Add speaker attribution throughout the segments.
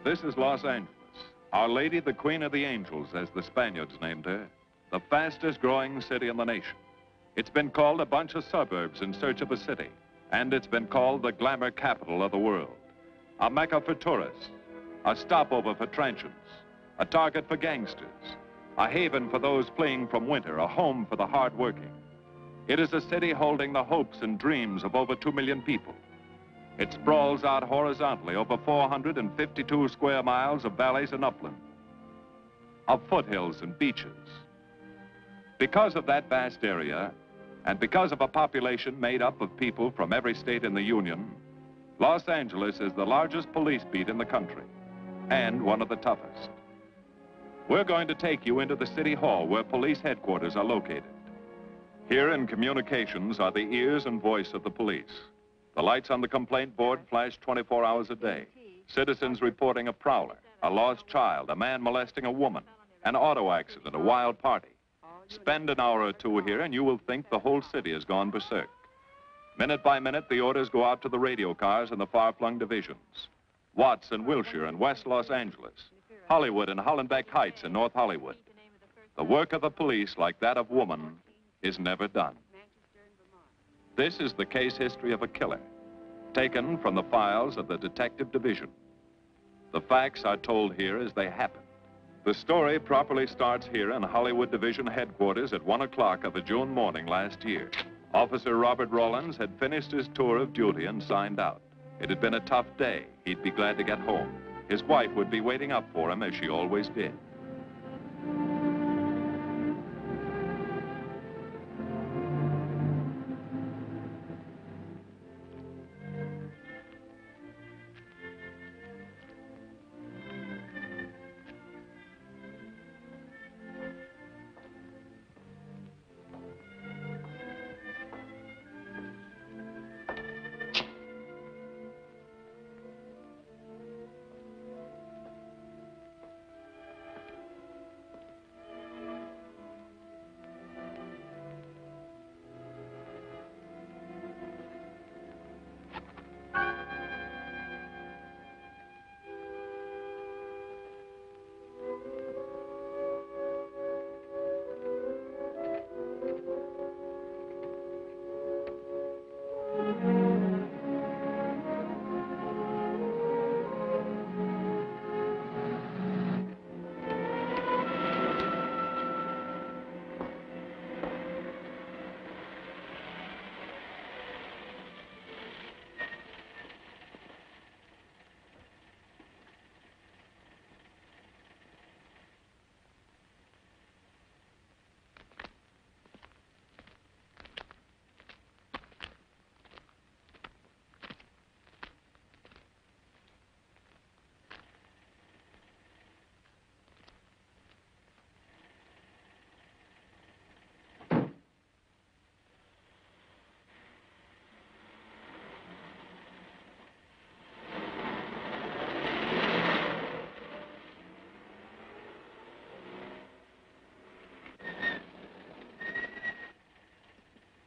Speaker 1: This is Los Angeles. Our Lady, the Queen of the Angels, as the Spaniards named her. The fastest growing city in the nation. It's been called a bunch of suburbs in search of a city. And it's been called the glamour capital of the world. A mecca for tourists. A stopover for transients. A target for gangsters. A haven for those fleeing from winter. A home for the hardworking. It is a city holding the hopes and dreams of over 2 million people. It sprawls out horizontally over 452 square miles of valleys and upland, of foothills and beaches. Because of that vast area, and because of a population made up of people from every state in the Union, Los Angeles is the largest police beat in the country, and one of the toughest. We're going to take you into the city hall where police headquarters are located. Here in communications are the ears and voice of the police. The lights on the complaint board flash 24 hours a day. Citizens reporting a prowler, a lost child, a man molesting a woman, an auto accident, a wild party. Spend an hour or two here and you will think the whole city has gone berserk. Minute by minute, the orders go out to the radio cars in the far-flung divisions. Watts in Wilshire and West Los Angeles. Hollywood and Hollenbeck Heights in North Hollywood. The work of the police, like that of woman, is never done. This is the case history of a killer, taken from the files of the Detective Division. The facts are told here as they happen. The story properly starts here in Hollywood Division headquarters at 1 o'clock of a June morning last year. Officer Robert Rawlins had finished his tour of duty and signed out. It had been a tough day. He'd be glad to get home. His wife would be waiting up for him as she always did.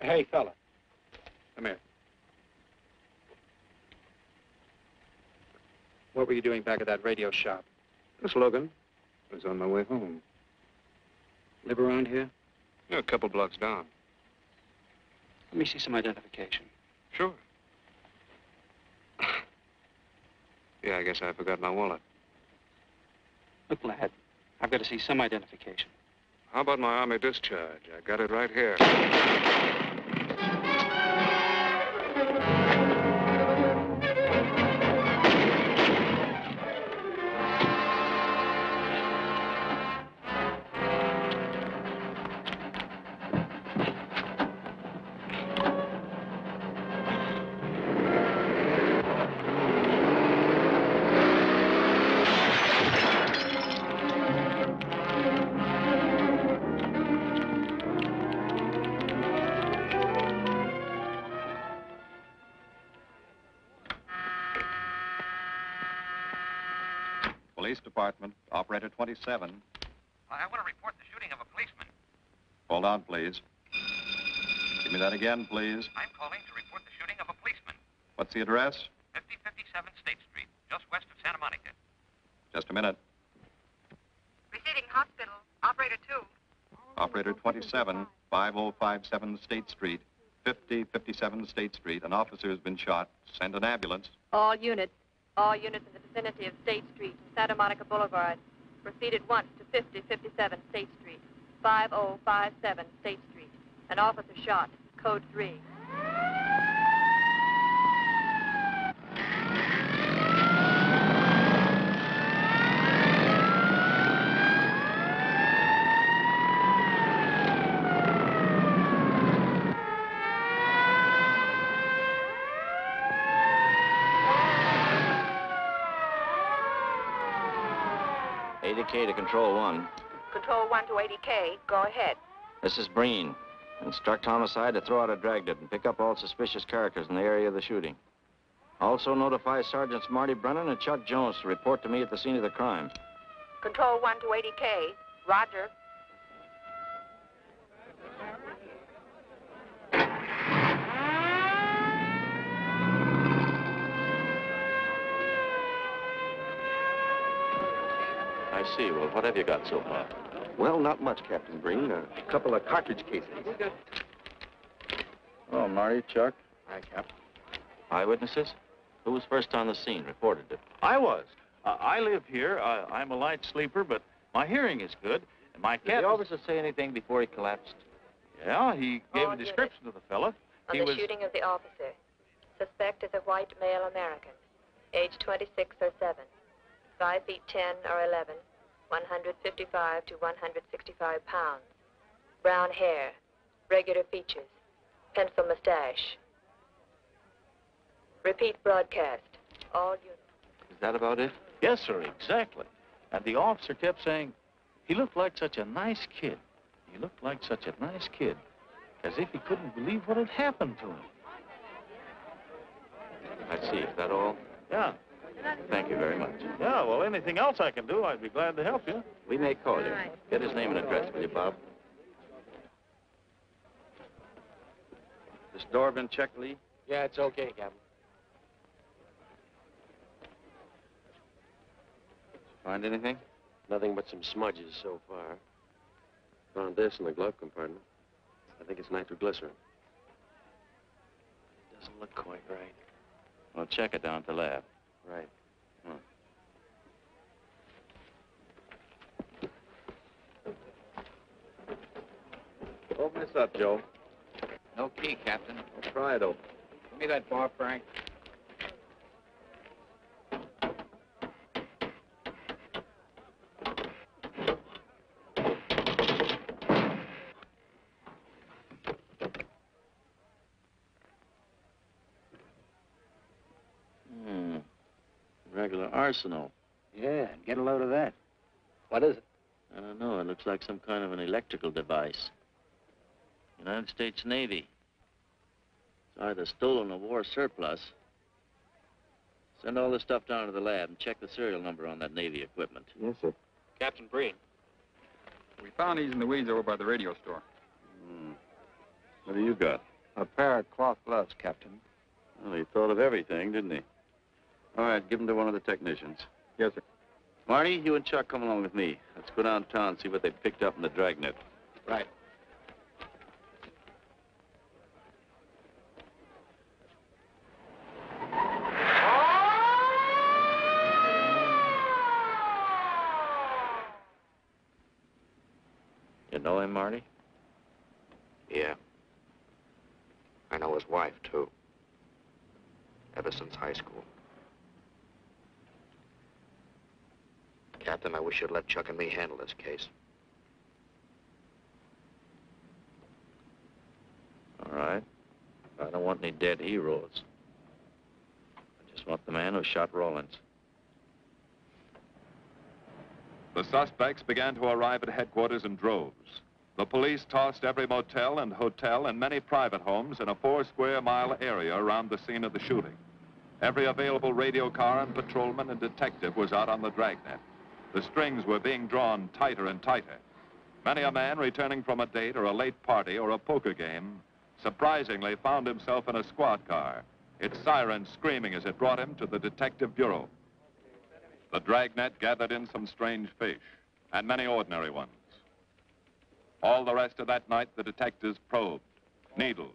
Speaker 2: Hey, fella. Come here. What were you doing back at that radio shop?
Speaker 3: Just looking. I was on my way home.
Speaker 2: Live around here?
Speaker 3: Yeah, a couple blocks down.
Speaker 2: Let me see some identification.
Speaker 3: Sure. Yeah, I guess I forgot my wallet.
Speaker 2: Look, lad, I've got to see some identification.
Speaker 3: How about my Army discharge? I got it right here.
Speaker 4: Police Department, Operator 27.
Speaker 5: I want to report the shooting of a policeman.
Speaker 4: Hold on, please. Give me that again, please.
Speaker 5: I'm calling to report the shooting of a policeman.
Speaker 4: What's the address?
Speaker 5: 5057 State Street, just west of Santa Monica.
Speaker 4: Just a minute.
Speaker 5: Receiving hospital. Operator 2.
Speaker 4: Operator 27, 5057 State Street, 5057 State Street. An officer has been shot. Send an ambulance.
Speaker 6: All units in the vicinity of State Street, Santa Monica Boulevard. Proceed at once to 5057 State Street, 5057 State Street. An officer shot. Code 3.
Speaker 7: K to Control 1.
Speaker 6: Control 1 to 80K. Go ahead.
Speaker 7: This is Breen. Instruct homicide to throw out a dragnet and pick up all suspicious characters in the area of the shooting. Also notify Sergeants Marty Brennan and Chuck Jones to report to me at the scene of the crime.
Speaker 6: Control 1 to 80K. Roger.
Speaker 7: I see. Well, what have you got so far?
Speaker 2: Well, not much, Captain Breen. A couple of cartridge cases.
Speaker 7: Oh, Marty, Chuck.
Speaker 2: Hi, Cap.
Speaker 7: Eyewitnesses? Who was first on the scene, reported it?
Speaker 8: I was. I live here. I'm a light sleeper, but my hearing is good. And my
Speaker 7: Did
Speaker 8: cat...
Speaker 7: the officer say anything before he collapsed?
Speaker 8: Yeah, he gave
Speaker 6: All
Speaker 8: a description of the fella.
Speaker 6: On
Speaker 8: He
Speaker 6: the
Speaker 8: was...
Speaker 6: shooting of the officer. Suspect is a white male American, age 26 or 7, 5 feet 10 or 11, 155 to 165 pounds, brown hair, regular features, pencil mustache. Repeat broadcast. All units.
Speaker 7: Is that about it?
Speaker 8: Yes, sir, exactly. And the officer kept saying, he looked like such a nice kid. He looked like such a nice kid. As if he couldn't believe what had happened to him.
Speaker 7: I see. Is that all?
Speaker 8: Yeah.
Speaker 7: Thank you very much.
Speaker 8: Yeah, well, anything else I can do, I'd be glad to help you.
Speaker 7: We may call you. Get his name and address, will you, Bob? This door been checked, Lee?
Speaker 2: Yeah, it's okay, Captain.
Speaker 7: Find anything?
Speaker 2: Nothing but some smudges so far. Found this in the glove compartment. I think it's nitroglycerin. Doesn't look quite right.
Speaker 7: Well, check it down at the lab.
Speaker 2: Right.
Speaker 4: Open this up, Joe.
Speaker 5: No key, Captain.
Speaker 4: Try it open.
Speaker 5: Give me that bar, Frank.
Speaker 7: Regular arsenal.
Speaker 2: Yeah, get a load of that. What is it?
Speaker 7: I don't know. It looks like some kind of an electrical device. United States Navy. It's either stolen or war surplus. Send all this stuff down to the lab and check the serial number on that Navy equipment.
Speaker 2: Yes, sir.
Speaker 8: Captain Breen.
Speaker 9: We found these in the weeds over by the radio store.
Speaker 4: What do you got?
Speaker 2: A pair of cloth gloves, Captain.
Speaker 4: Well, he thought of everything, didn't he? All right, give them to one of the technicians.
Speaker 9: Yes, sir.
Speaker 4: Marty, you and Chuck come along with me. Let's go downtown and see what they picked up in the dragnet.
Speaker 2: Right.
Speaker 7: You know him, Marty?
Speaker 2: Yeah. I know his wife, too. Ever since high school. Captain, I wish you'd let Chuck and me handle this case.
Speaker 7: All right. I don't want any dead heroes. I just want the man who shot Rawlins.
Speaker 1: The suspects began to arrive at headquarters in droves. The police tossed every motel and hotel and many private homes in a 4-square-mile area around the scene of the shooting. Every available radio car and patrolman and detective was out on the dragnet. The strings were being drawn tighter and tighter. Many a man returning from a date or a late party or a poker game surprisingly found himself in a squad car, its siren screaming as it brought him to the detective bureau. The dragnet gathered in some strange fish, and many ordinary ones. All the rest of that night, the detectives probed, needled,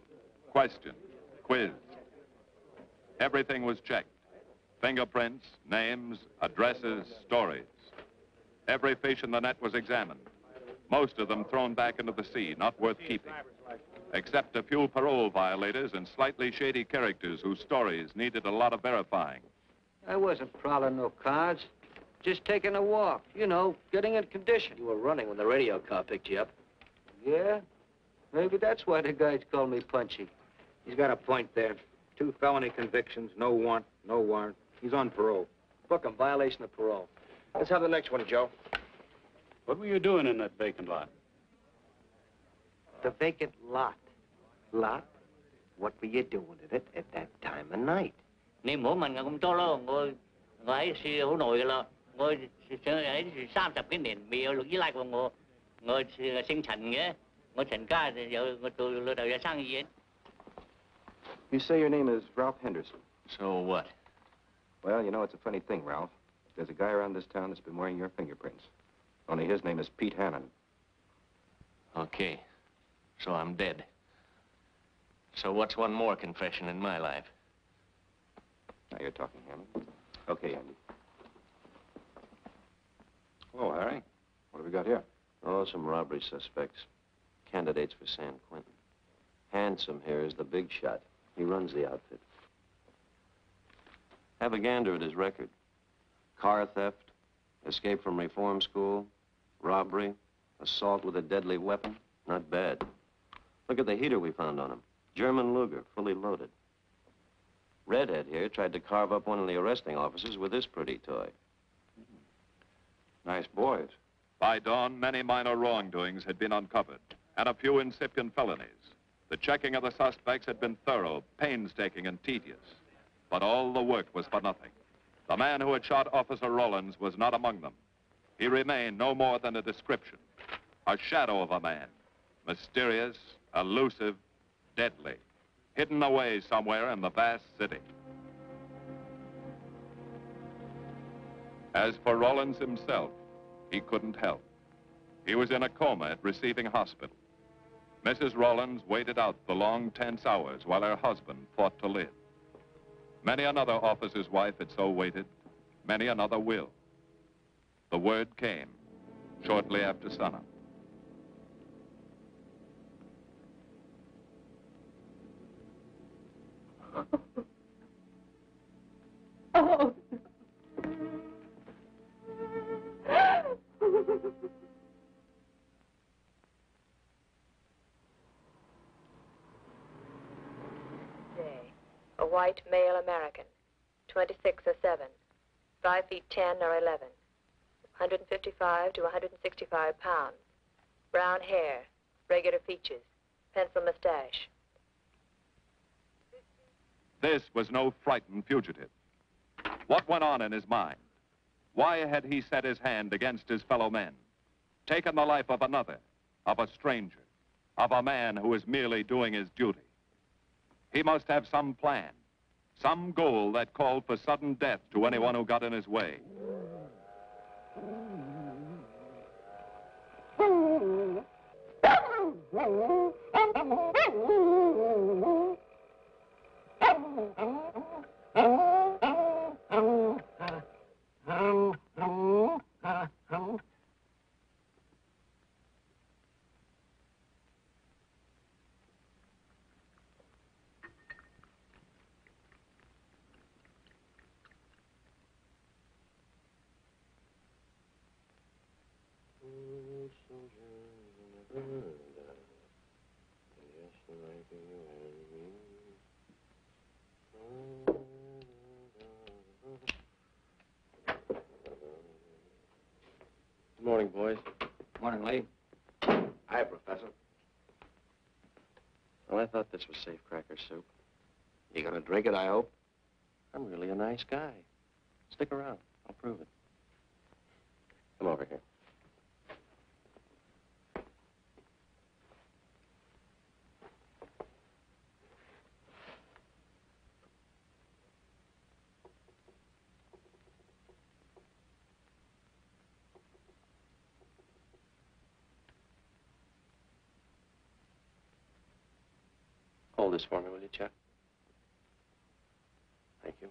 Speaker 1: questioned, quizzed. Everything was checked. Fingerprints, names, addresses, stories. Every fish in the net was examined. Most of them thrown back into the sea, not worth keeping. Except a few parole violators and slightly shady characters whose stories needed a lot of verifying.
Speaker 2: I wasn't prowling no cars. Just taking a walk, you know, getting in condition.
Speaker 7: You were running when the radio car picked you up.
Speaker 2: Yeah? Maybe that's why the guys call me Punchy.
Speaker 9: He's got a point there. 2 felony convictions, no warrant, no warrant. He's on parole.
Speaker 2: Book him, violation of parole.
Speaker 9: Let's have the next one, Joe.
Speaker 10: What were you doing in that vacant lot?
Speaker 11: The vacant lot. Lot? What were you doing with it at that time of night?
Speaker 12: Niệm mỗi mình cũng cho lo ngồi ngồi xì hổ nổi lo ngồi ấy 30cái年 bị lục dưới lại của ngồi sinh产嘅ngồi产假giờ ngồi tụi lừa đảo sang gì.
Speaker 13: You say your name is Ralph Henderson.
Speaker 7: So what?
Speaker 13: Well, you know, it's a funny thing, Ralph. There's a guy around this town that's been wearing your fingerprints. Only his name is Pete Hannon.
Speaker 7: Okay. So I'm dead. So what's one more confession in my life?
Speaker 13: Now you're talking, Hannon. Okay, Andy.
Speaker 2: Oh, Harry.
Speaker 13: What have we got here?
Speaker 2: Oh, some robbery suspects. Candidates for San Quentin. Handsome here is the big shot. He runs the outfit. Have a gander at his record. Car theft, escape from reform school, robbery, assault with a deadly weapon. Not bad. Look at the heater we found on him. German Luger, fully loaded. Redhead here tried to carve up one of the arresting officers with this pretty toy.
Speaker 13: Nice boys.
Speaker 1: By dawn, many minor wrongdoings had been uncovered, and a few incipient felonies. The checking of the suspects had been thorough, painstaking, and tedious. But all the work was for nothing. The man who had shot Officer Rollins was not among them. He remained no more than a description, a shadow of a man, mysterious, elusive, deadly, hidden away somewhere in the vast city. As for Rollins himself, he couldn't help. He was in a coma at receiving hospital. Mrs. Rollins waited out the long, tense hours while her husband fought to live. Many another officer's wife had so waited. Many another will. The word came shortly after sunup.
Speaker 6: Oh. A white male American, 26 or 7, 5 feet 10 or 11, 155 to 165 pounds, brown hair, regular features, pencil mustache.
Speaker 1: This was no frightened fugitive. What went on in his mind? Why had he set his hand against his fellow men, taken the life of another, of a stranger, of a man who was merely doing his duty? He must have some plan, some goal that called for sudden death to anyone who got in his way.
Speaker 2: Good morning, boys.
Speaker 9: Morning, Lee.
Speaker 11: Hi, Professor.
Speaker 2: Well, I thought this was safe cracker soup.
Speaker 11: You gonna drink it, I hope?
Speaker 2: I'm really a nice guy. Stick around. I'll prove it. Come over here. Hold this for me, will you, Chuck? Thank you.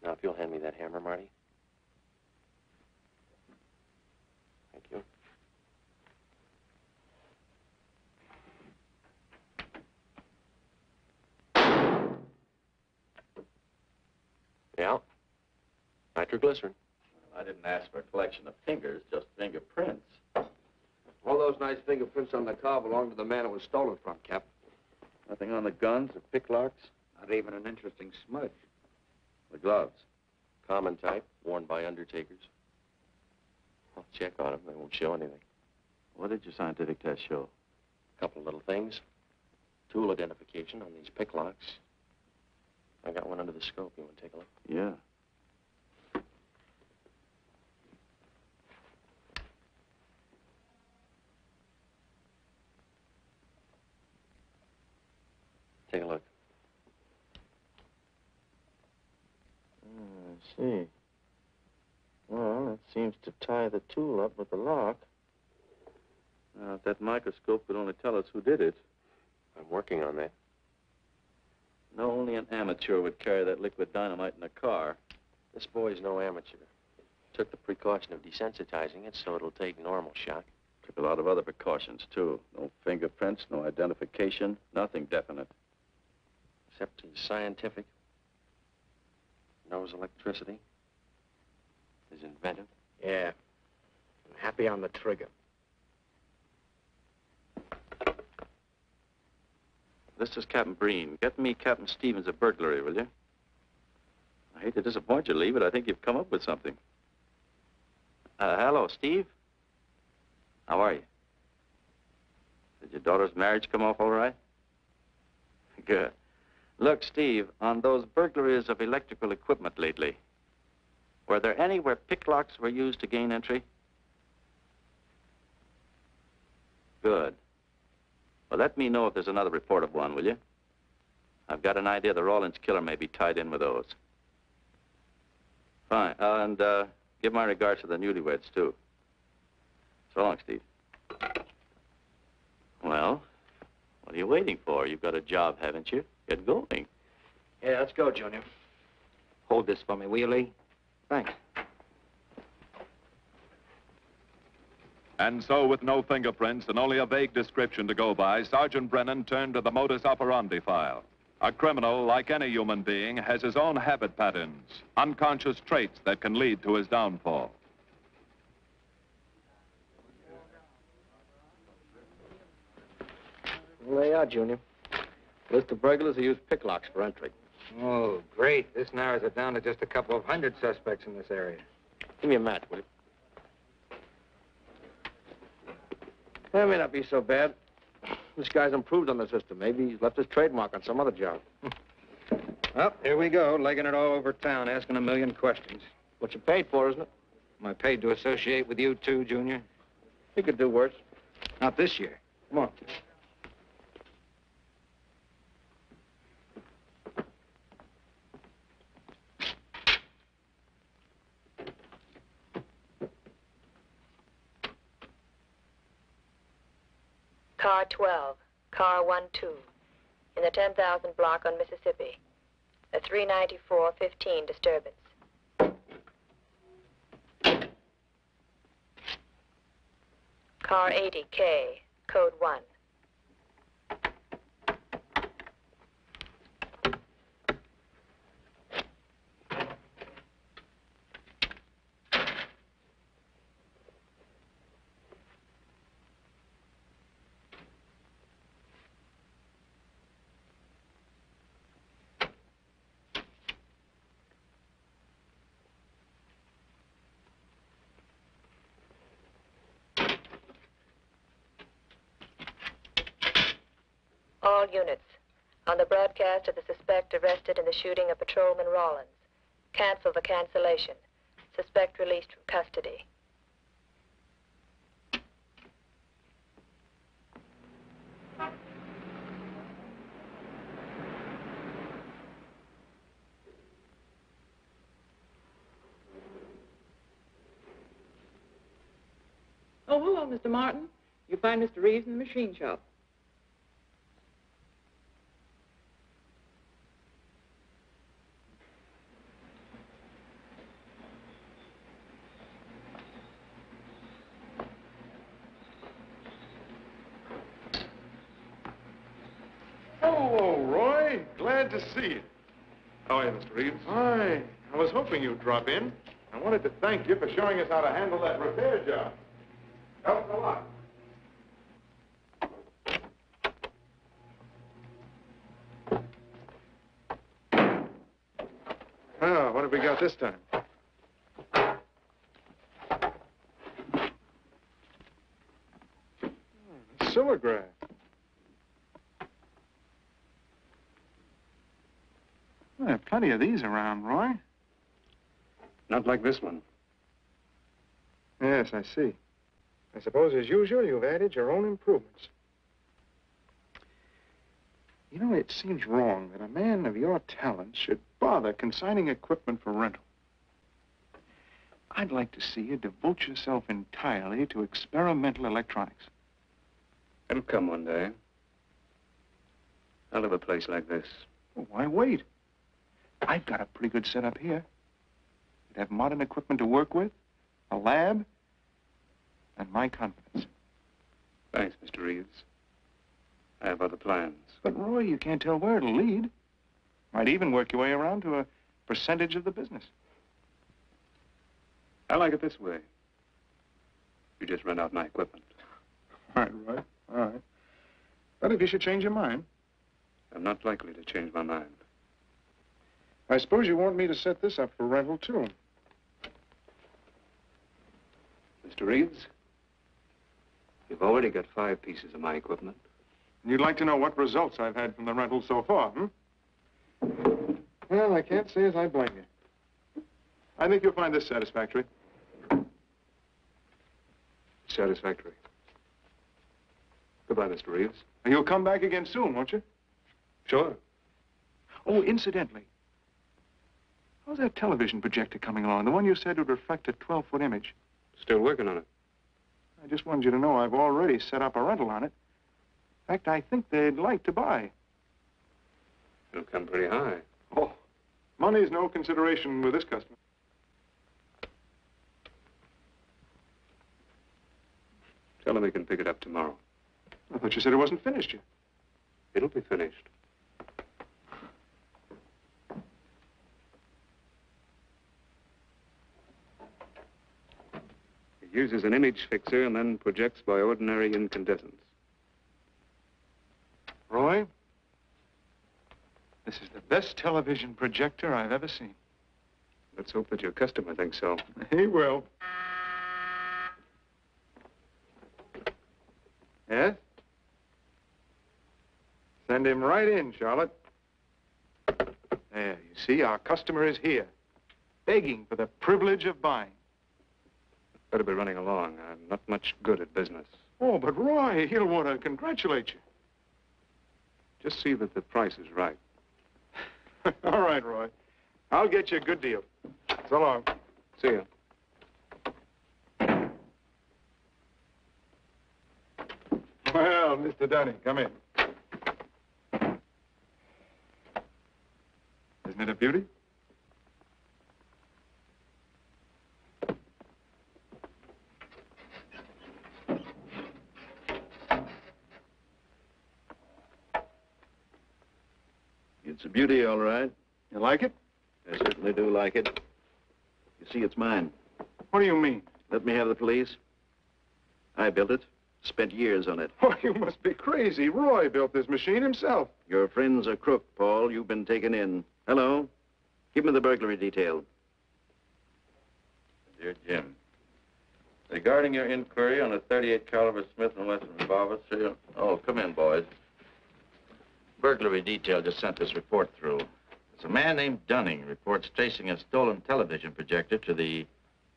Speaker 2: Now, if you'll hand me that hammer, Marty. Thank you. Yeah. Nitroglycerin.
Speaker 8: I didn't ask for a collection of fingers, just fingerprints.
Speaker 2: All those nice fingerprints on the car belong to the man it was stolen from, Cap.
Speaker 8: Nothing on the guns or picklocks?
Speaker 9: Not even an interesting smudge.
Speaker 8: The gloves?
Speaker 2: Common type, worn by undertakers. I'll check on them. They won't show anything.
Speaker 8: What did your scientific test show?
Speaker 2: A couple of little things. Tool identification on these picklocks. I got one under the scope. You want to take a look?
Speaker 8: Yeah.
Speaker 2: Take a look.
Speaker 8: I see. Well, it seems to tie the tool up with the lock. Now, if that microscope could only tell us who did it.
Speaker 2: I'm working on that.
Speaker 8: No, only an amateur would carry that liquid dynamite in a car.
Speaker 2: This boy's no amateur. Took the precaution of desensitizing it so it'll take normal shock.
Speaker 8: Took a lot of other precautions, too. No fingerprints, no identification, nothing definite.
Speaker 2: Except he's scientific. Knows electricity. Is inventive.
Speaker 9: Yeah. I'm happy on the trigger.
Speaker 8: This is Captain Breen. Get me Captain Stevens a burglary, will you? I hate to disappoint you, Lee, but I think you've come up with something. Hello, Steve. How are you? Did your daughter's marriage come off all right? Good. Look, Steve, on those burglaries of electrical equipment lately, were there any where picklocks were used to gain entry? Good. Well, let me know if there's another report of one, will you? I've got an idea the Rawlins killer may be tied in with those. Fine. And give my regards to the newlyweds, too. So long, Steve. Well, what are you waiting for? You've got a job, haven't you? Get going.
Speaker 9: Yeah, let's go, Junior. Hold this for me, will you, Lee? Thanks.
Speaker 1: And so, with no fingerprints and only a vague description to go by, Sergeant Brennan turned to the modus operandi file. A criminal, like any human being, has his own habit patterns, unconscious traits that can lead to his downfall.
Speaker 9: Well, there you are, Junior. List of burglars who use picklocks for entry.
Speaker 5: Oh, great. This narrows it down to just a couple of hundred suspects in this area.
Speaker 9: Give me a match, will you? That may not be so bad. This guy's improved on the system. Maybe he's left his trademark on some other job.
Speaker 5: Well, here we go, legging it all over town, asking a million questions.
Speaker 9: What you paid for, isn't it?
Speaker 5: Am I paid to associate with you, too, Junior?
Speaker 9: You could do worse.
Speaker 5: Not this year. Come on.
Speaker 6: Car 12, car 12, in the 10,000 block on Mississippi. A 394-15 disturbance. Car 80K, code 1. All units, on the broadcast of the suspect arrested in the shooting of Patrolman Rawlins. Cancel the cancellation. Suspect released from custody.
Speaker 14: Oh, hello, Mr. Martin. You find Mr. Reeves in the machine shop.
Speaker 15: Hello, Roy. Glad to see you.
Speaker 3: How are you, Mr. Reeves?
Speaker 15: Hi. I was hoping you'd drop in. I wanted to thank you for showing us how to handle that repair job. Helped a lot. Oh, what have we got this time? Silograph. Well, there are plenty of these around, Roy.
Speaker 3: Not like this one.
Speaker 15: Yes, I see. I suppose, as usual, you've added your own improvements. You know, it seems wrong that a man of your talents should bother consigning equipment for rental. I'd like to see you devote yourself entirely to experimental electronics.
Speaker 3: It'll come one day. I'll have a place like this.
Speaker 15: Well, why wait? I've got a pretty good setup here. You'd have modern equipment to work with, a lab, and my confidence.
Speaker 3: Thanks, Mr. Reeves. I have other plans.
Speaker 15: But, Roy, you can't tell where it'll lead. Might even work your way around to a percentage of the business.
Speaker 3: I like it this way. You just rent out my equipment.
Speaker 15: All right. All right. But if you should change your mind...
Speaker 3: I'm not likely to change my mind.
Speaker 15: I suppose you want me to set this up for rental, too.
Speaker 3: Mr. Reeves, you've already got 5 pieces of my equipment.
Speaker 15: And you'd like to know what results I've had from the rental so far, Well, I can't say as I blame you. I think you'll find this satisfactory.
Speaker 3: Satisfactory. Goodbye, Mr. Reeves.
Speaker 15: And you'll come back again soon, won't you?
Speaker 3: Sure.
Speaker 15: Oh, incidentally, how's that television projector coming along? The one you said would reflect a 12-foot image.
Speaker 3: Still working on it.
Speaker 15: I just wanted you to know I've already set up a rental on it. In fact, I think they'd like to buy.
Speaker 3: It'll come pretty high.
Speaker 15: Oh, money's no consideration with this customer.
Speaker 3: Tell him he can pick it up tomorrow.
Speaker 15: I thought you said it wasn't finished yet.
Speaker 3: It'll be finished. It uses an image fixer and then projects by ordinary incandescents.
Speaker 15: Roy, this is the best television projector I've ever seen.
Speaker 3: Let's hope that your customer thinks so.
Speaker 15: He will. Yes? Send him right in, Charlotte. There, you see, our customer is here, begging for the privilege of buying.
Speaker 3: Better be running along. I'm not much good at business.
Speaker 15: Oh, but Roy, he'll want to congratulate you.
Speaker 3: Just see that the price is right.
Speaker 15: All right, Roy. I'll get you a good deal. So long.
Speaker 3: See ya.
Speaker 15: Well, Mr. Dunning, come in. Isn't it a beauty?
Speaker 16: It's a beauty, all right.
Speaker 15: You like it?
Speaker 16: I certainly do like it. You see, it's mine.
Speaker 15: What do you mean?
Speaker 16: Let me have the police. I built it. Spent years on it.
Speaker 15: Oh, you must be crazy. Roy built this machine himself.
Speaker 16: Your friend's a crook, Paul. You've been taken in. Hello? Give me the burglary detail.
Speaker 8: Dear Jim, regarding your inquiry on a .38 caliber Smith & Wesson revolver, serial... Oh, come in, boys. Burglary detail just sent this report through. It's a man named Dunning reports tracing a stolen television projector to the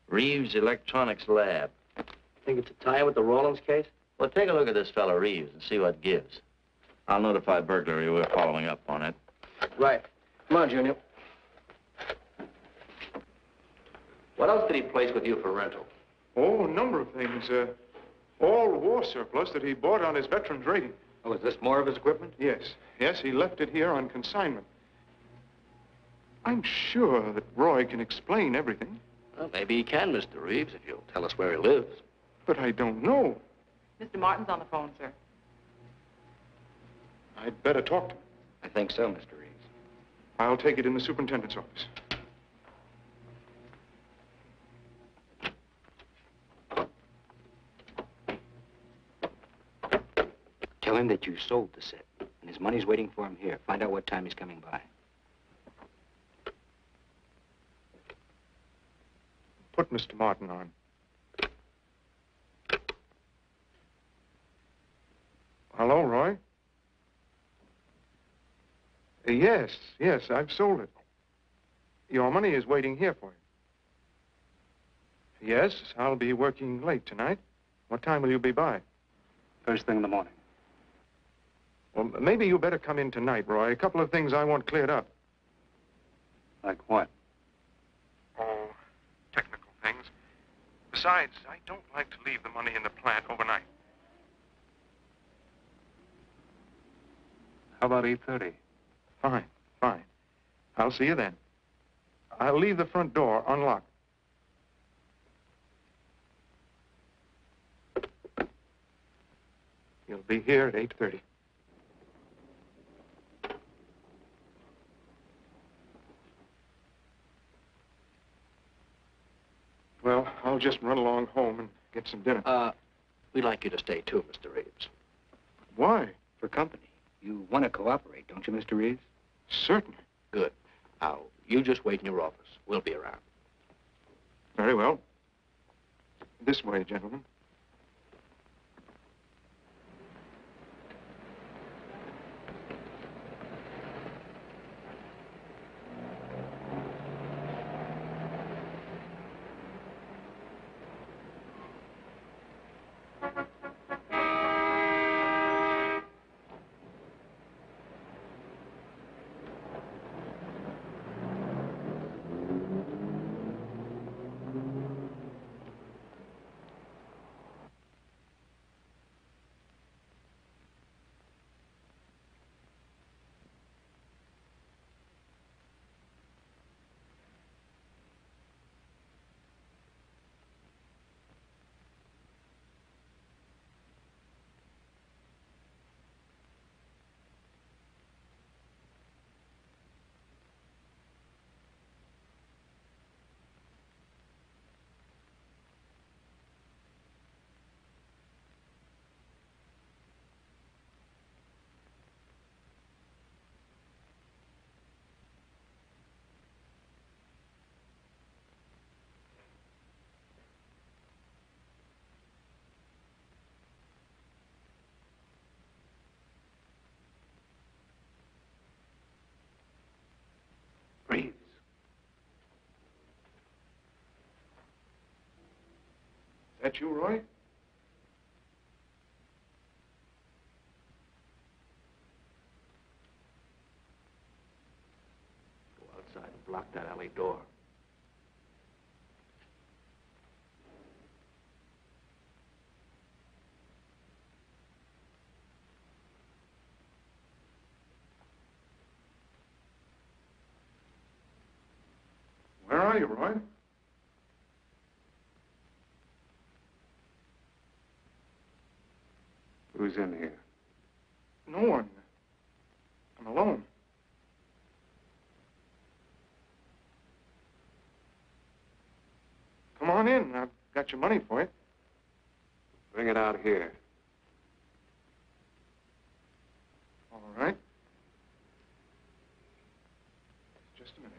Speaker 8: Reeves Electronics Lab.
Speaker 9: Think it's a tie with the Rawlins case?
Speaker 8: Well, take a look at this fellow Reeves and see what gives. I'll notify burglary. We're following up on it.
Speaker 9: Right. Come on, Junior. What else did he place with you for rental?
Speaker 15: Oh, a number of things. All war surplus that he bought on his veterans rating.
Speaker 5: Oh, is this more of his equipment?
Speaker 15: Yes. Yes, he left it here on consignment. I'm sure that Roy can explain everything.
Speaker 9: Well, maybe he can, Mr. Reeves, if you'll tell us where he lives.
Speaker 15: But I don't know.
Speaker 14: Mr. Martin's on the phone, sir.
Speaker 15: I'd better talk to him.
Speaker 5: I think so, Mr. Reeves.
Speaker 15: I'll take it in the superintendent's office.
Speaker 5: Tell him that you sold the set, and his money's waiting for him here. Find out what time he's coming by.
Speaker 15: Put Mr. Martin on. Hello, Roy? Yes, I've sold it. Your money is waiting here for you. Yes, I'll be working late tonight. What time will you be by?
Speaker 10: First thing in the morning.
Speaker 15: Well, maybe you better come in tonight, Roy. A couple of things I want cleared up.
Speaker 10: Like what?
Speaker 15: Oh, technical things. Besides, I don't like to leave the money in the plant overnight.
Speaker 10: How about 8:30?
Speaker 15: Fine. I'll see you then. I'll leave the front door unlocked. You'll be here at 8:30. Well, I'll just run along home and get some dinner.
Speaker 5: We'd like you to stay too, Mr. Reeves.
Speaker 15: Why?
Speaker 5: For company. You want to cooperate, don't you, Mr. Reeves?
Speaker 15: Certainly.
Speaker 5: Good. Now, you just wait in your office. We'll be around.
Speaker 15: Very well. This way, gentlemen. Reeves. Is that you, Roy?
Speaker 5: Go outside and block that alley door.
Speaker 15: Where are you, Roy?
Speaker 3: Who's in here?
Speaker 15: No one. I'm alone. Come on in. I've got your money for you.
Speaker 3: Bring it out here.
Speaker 15: All right. Just a minute.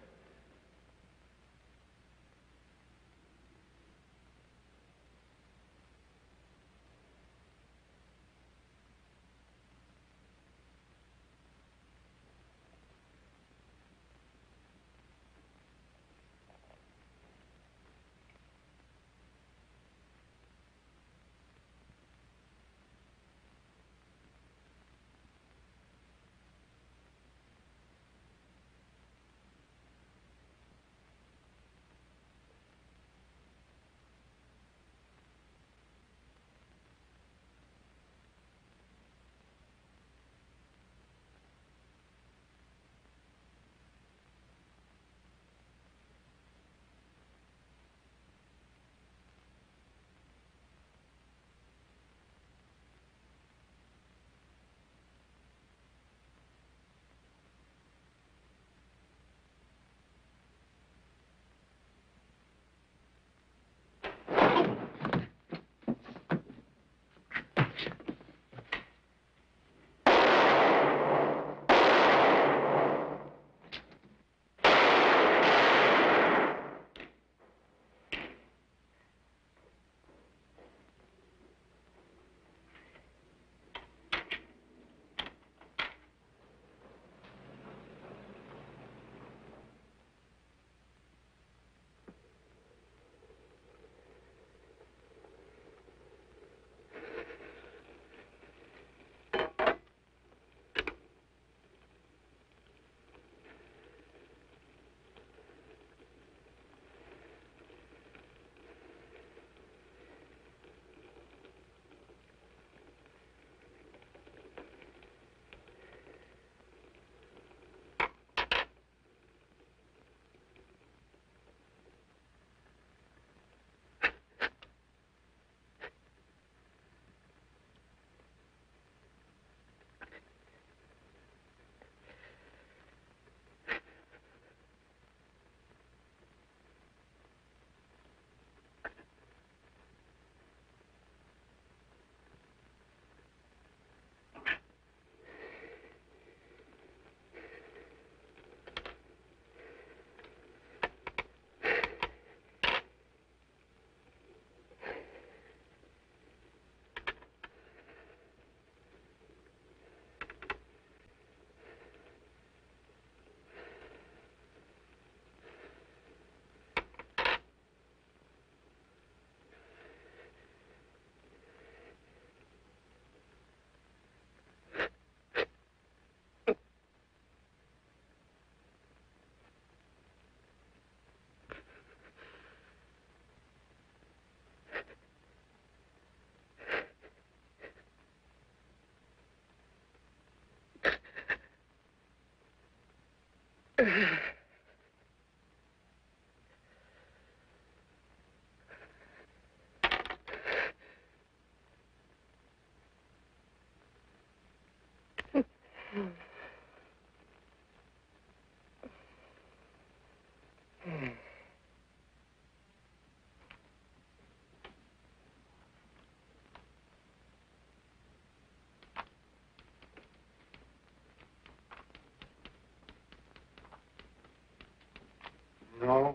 Speaker 15: No.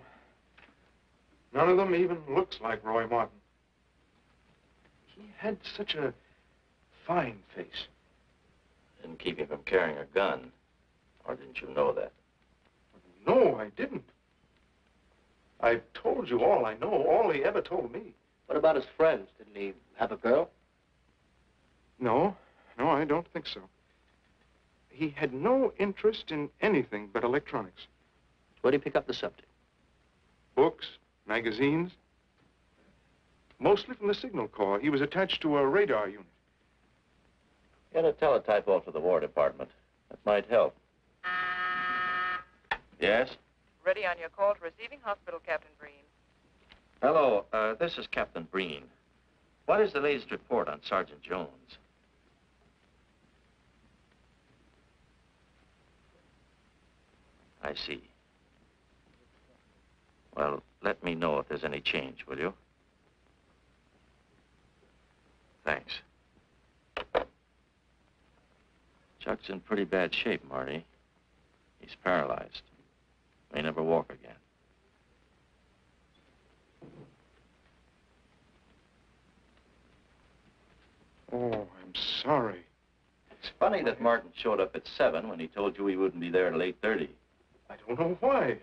Speaker 15: None of them even looks like Roy Martin. He had such a fine face.
Speaker 8: Didn't keep him from carrying a gun. Or didn't you know that?
Speaker 15: No, I didn't. I've told you all I know, all he ever told me.
Speaker 9: What about his friends? Didn't he have a girl?
Speaker 15: No, I don't think so. He had no interest in anything but electronics.
Speaker 9: Where did he pick up the subject?
Speaker 15: Books, magazines. Mostly from the Signal Corps. He was attached to a radar unit.
Speaker 8: Get a teletype off to the War Department. That might help. Yes?
Speaker 14: Ready on your call to receiving hospital, Captain Breen.
Speaker 8: Hello, this is Captain Breen. What is the latest report on Sergeant Jones? I see. Well, let me know if there's any change, will you? Thanks. Chuck's in pretty bad shape, Marty. He's paralyzed. May never walk again.
Speaker 15: Oh, I'm sorry.
Speaker 8: It's funny that Martin showed up at 7 when he told you he wouldn't be there till 8:30.
Speaker 15: I don't know why.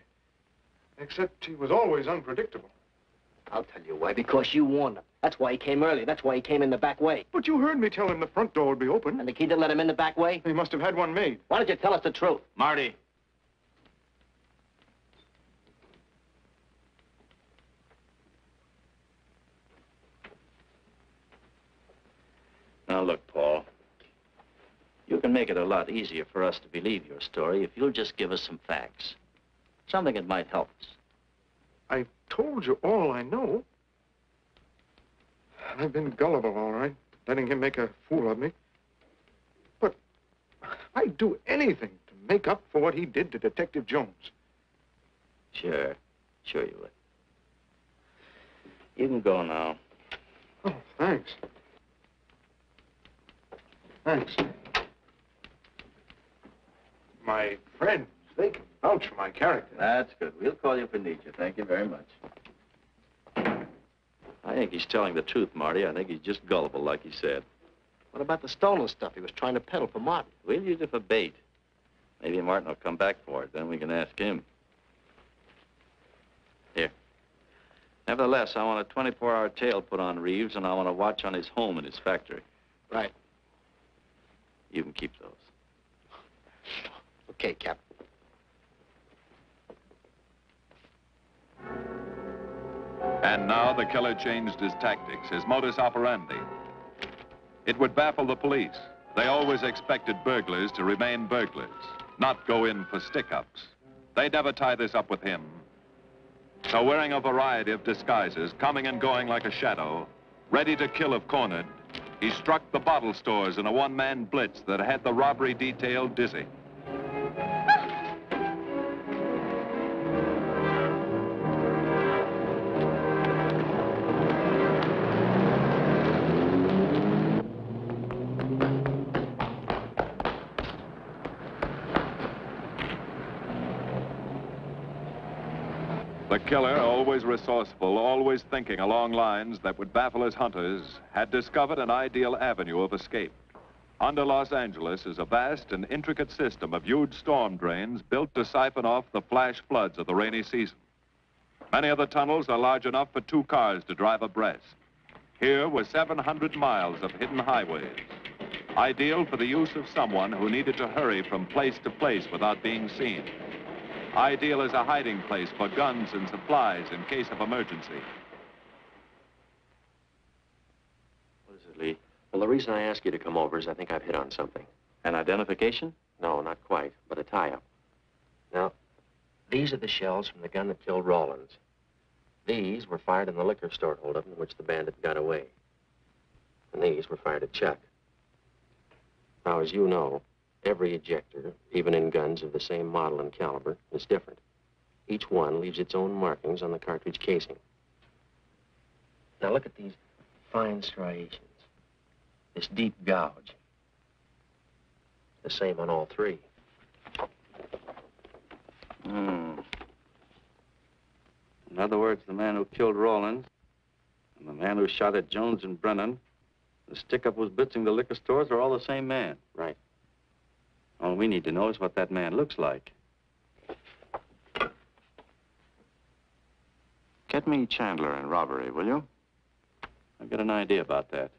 Speaker 15: Except he was always unpredictable.
Speaker 9: I'll tell you why. Because you warned him. That's why he came early. That's why he came in the back way.
Speaker 15: But you heard me tell him the front door would be open.
Speaker 9: And the key to let him in the back way?
Speaker 15: He must have had one made.
Speaker 9: Why don't you tell us the truth?
Speaker 8: Marty. Now, look, Paul. You can make it a lot easier for us to believe your story if you'll just give us some facts. Something that might help us.
Speaker 15: I've told you all I know. I've been gullible, all right, letting him make a fool of me. But I'd do anything to make up for what he did to Detective Jones.
Speaker 8: Sure you would. You can go now.
Speaker 15: Oh, thanks. Thanks. My friends, they can vouch for my character.
Speaker 8: That's good. We'll call you if we need you. Thank you very much. I think he's telling the truth, Marty. I think he's just gullible, like he said.
Speaker 9: What about the stolen stuff he was trying to peddle for Martin?
Speaker 8: We'll use it for bait. Maybe Martin will come back for it. Then we can ask him. Here. Nevertheless, I want a 24-hour tail put on Reeves, and I want a watch on his home and his factory.
Speaker 9: Right.
Speaker 8: You can keep those.
Speaker 9: Okay, Captain.
Speaker 1: And now the killer changed his tactics, his modus operandi. It would baffle the police. They always expected burglars to remain burglars, not go in for stick-ups. They'd never tie this up with him. So wearing a variety of disguises, coming and going like a shadow, ready to kill if cornered, he struck the bottle stores in a one-man blitz that had the robbery detail dizzy. The killer, always resourceful, always thinking along lines that would baffle his hunters, had discovered an ideal avenue of escape. Under Los Angeles is a vast and intricate system of huge storm drains built to siphon off the flash floods of the rainy season. Many of the tunnels are large enough for 2 cars to drive abreast. Here were 700 miles of hidden highways, ideal for the use of someone who needed to hurry from place to place without being seen. Ideal as a hiding place for guns and supplies in case of emergency.
Speaker 8: What is it, Lee?
Speaker 17: Well, the reason I asked you to come over is I think I've hit on something.
Speaker 8: An identification?
Speaker 17: No, not quite, but a tie-up. Now, These are the shells from the gun that killed Rawlins. These were fired in the liquor store holdup in which the bandit got away. And these were fired at Chuck. Now, as you know, every ejector, even in guns of the same model and caliber, is different. Each one leaves its own markings on the cartridge casing. Now, look at these fine striations. This deep gouge. The same on all three.
Speaker 8: In other words, the man who killed Rawlins and the man who shot at Jones and Brennan, the stick-up was blitzing the liquor stores, are all the same man.
Speaker 17: Right.
Speaker 8: All we need to know is what that man looks like. Get me Chandler in robbery, will you? I've got an idea about that.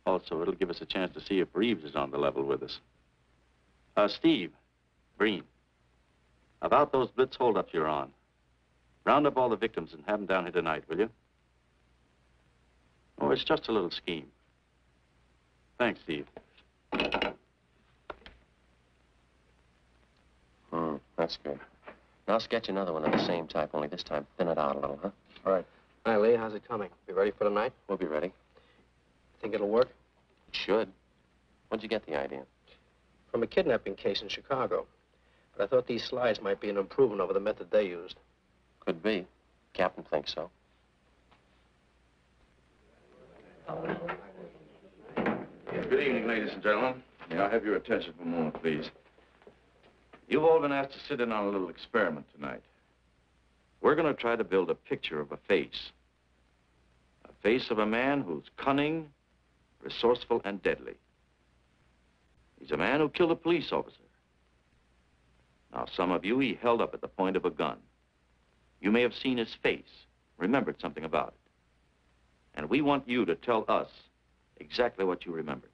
Speaker 8: Also, it'll give us a chance to see if Reeves is on the level with us. Steve, Breen, about those blitz holdups you're on. Round up all the victims and have them down here tonight, will you? Oh, it's just a little scheme. Thanks, Steve.
Speaker 17: That's good. Now sketch another one of the same type, only this time thin it out a little, huh?
Speaker 11: All right. Hi, Lee. How's it coming? Be ready for tonight?
Speaker 17: We'll be ready.
Speaker 11: Think it'll work?
Speaker 17: It should. When'd you get the idea?
Speaker 11: From a kidnapping case in Chicago. But I thought these slides might be an improvement over the method they used.
Speaker 17: Could be. Captain thinks so.
Speaker 8: Good evening, ladies and gentlemen. May I have your attention for a moment, please? You've all been asked to sit in on a little experiment tonight. We're going to try to build a picture of a face. A face of a man who's cunning, resourceful, and deadly. He's a man who killed a police officer. Now, some of you he held up at the point of a gun. You may have seen his face, remembered something about it. And we want you to tell us exactly what you remembered.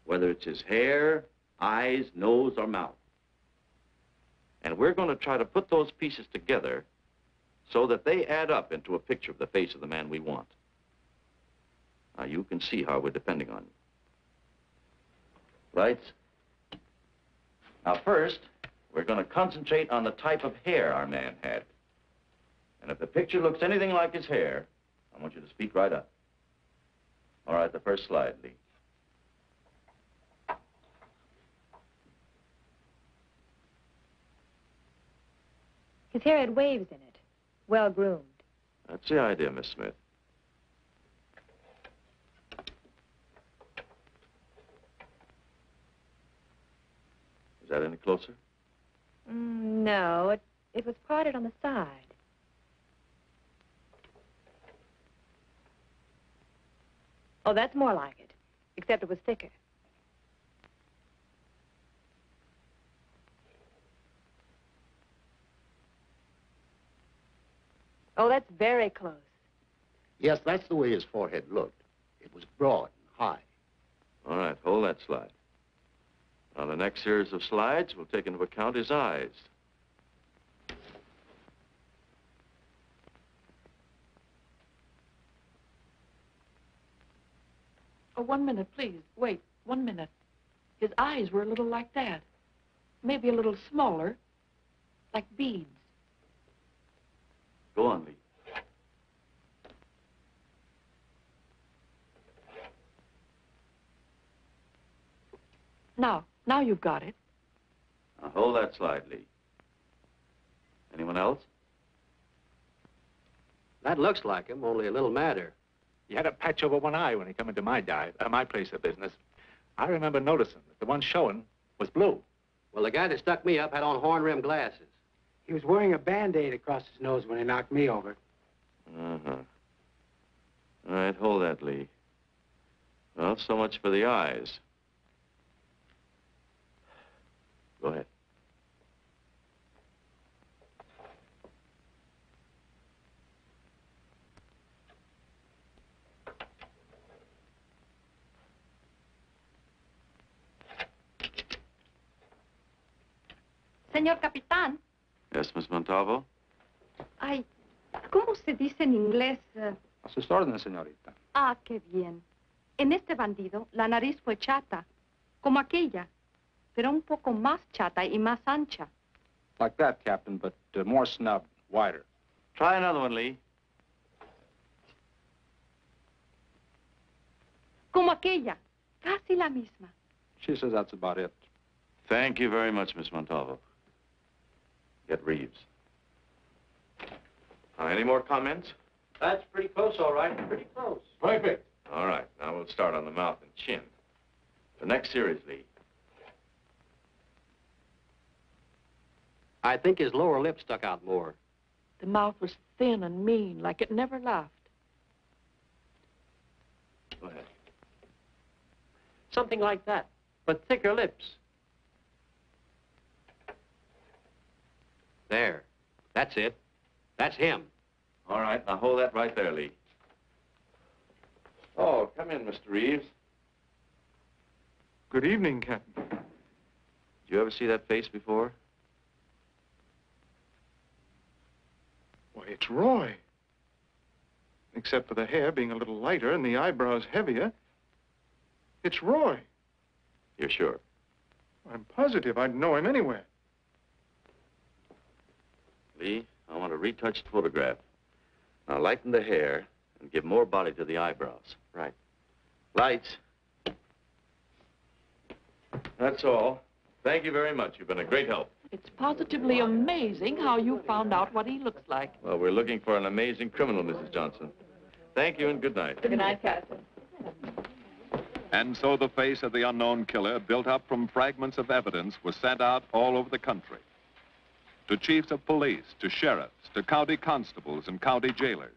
Speaker 8: Whether it's his hair, eyes, nose, or mouth. And we're going to try to put those pieces together so that they add up into a picture of the face of the man we want. Now, you can see how we're depending on you. Right? Now, first, we're going to concentrate on the type of hair our man had. And if the picture looks anything like his hair, I want you to speak right up. All right, the first slide, Lee.
Speaker 6: His hair had waves in it, well groomed.
Speaker 8: That's the idea, Miss Smith. Is that any closer?
Speaker 6: No, it was parted on the side. Oh, that's more like it, except it was thicker. Oh, that's very close.
Speaker 18: Yes, that's the way his forehead looked. It was broad and high.
Speaker 8: All right, hold that slide. On the next series of slides, we'll take into account his eyes.
Speaker 19: Oh, 1 minute, please. Wait, 1 minute. His eyes were a little like that. Maybe a little smaller, like beads.
Speaker 8: Go on, Lee.
Speaker 19: Now you've got it.
Speaker 8: Now, hold that slide, Lee. Anyone else?
Speaker 11: That looks like him, only a little madder.
Speaker 10: He had a patch over one eye when he come into my my place of business. I remember noticing that the one showing was blue.
Speaker 11: Well, the guy that stuck me up had on horn-rimmed glasses.
Speaker 9: He was wearing a Band-Aid across his nose when he knocked me over.
Speaker 8: Uh-huh. All right, hold that, Lee. Well, so much for the eyes. Go ahead.
Speaker 20: Señor Capitán.
Speaker 8: Yes, Miss Montalvo?
Speaker 20: Ay, ¿cómo se dice en inglés?
Speaker 10: A sus órdenes, señorita.
Speaker 20: Ah, qué bien. En este bandido, la nariz fue chata, como aquella, pero un poco más chata y más ancha.
Speaker 10: Like that, Captain, but more snubbed, wider.
Speaker 7: Try another one, Lee.
Speaker 20: Como aquella. Casi la misma.
Speaker 10: She says that's about it.
Speaker 7: Thank you very much, Miss Montalvo.
Speaker 8: Get Reeves. Any more comments?
Speaker 9: That's pretty close, all right. Pretty close.
Speaker 15: Perfect.
Speaker 8: All right, now we'll start on the mouth and chin. The next series, Lee.
Speaker 17: I think his lower lip stuck out more.
Speaker 19: The mouth was thin and mean, like it never laughed.
Speaker 8: Go ahead.
Speaker 17: Something like that, but thicker lips. There. That's it. That's him.
Speaker 8: All right, now hold that right there, Lee. Oh, come in, Mr. Reeves.
Speaker 15: Good evening, Captain.
Speaker 8: Did you ever see that face before?
Speaker 15: Why, it's Roy. Except for the hair being a little lighter and the eyebrows heavier, it's Roy.
Speaker 8: You're sure?
Speaker 15: I'm positive I'd know him anywhere.
Speaker 8: Lee, I want a retouched photograph. Now lighten the hair and give more body to the eyebrows. Right. Lights. That's all. Thank you very much. You've been a great help.
Speaker 19: It's positively amazing how you found out what he looks like.
Speaker 8: Well, we're looking for an amazing criminal, Mrs. Johnson. Thank you and good night.
Speaker 6: Good night, Captain.
Speaker 1: And so the face of the unknown killer, built up from fragments of evidence, was sent out all over the country. To chiefs of police, to sheriffs, to county constables and county jailers,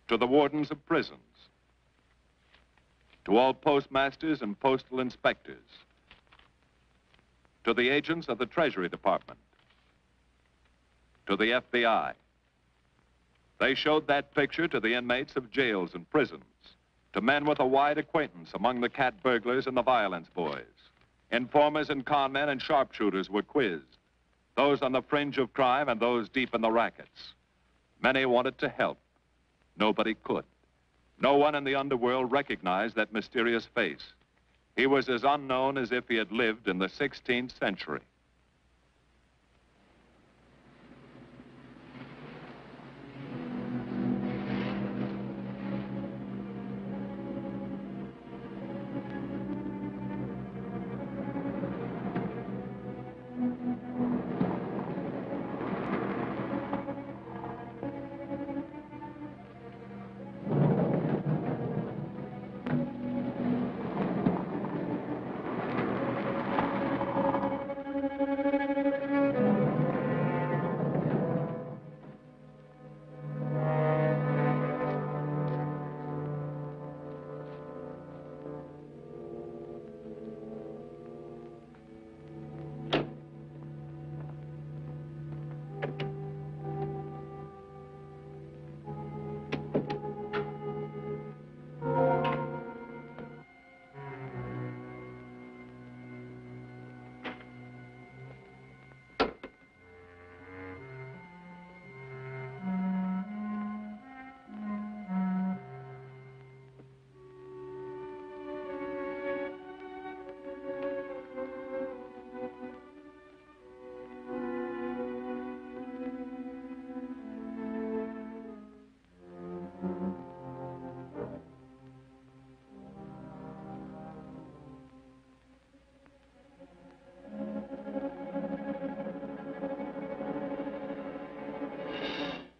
Speaker 1: to the wardens of prisons, to all postmasters and postal inspectors, to the agents of the Treasury Department, to the FBI. They showed that picture to the inmates of jails and prisons, to men with a wide acquaintance among the cat burglars and the violence boys. Informers and conmen and sharpshooters were quizzed, those on the fringe of crime and those deep in the rackets. Many wanted to help. Nobody could. No one in the underworld recognized that mysterious face. He was as unknown as if he had lived in the 16th century.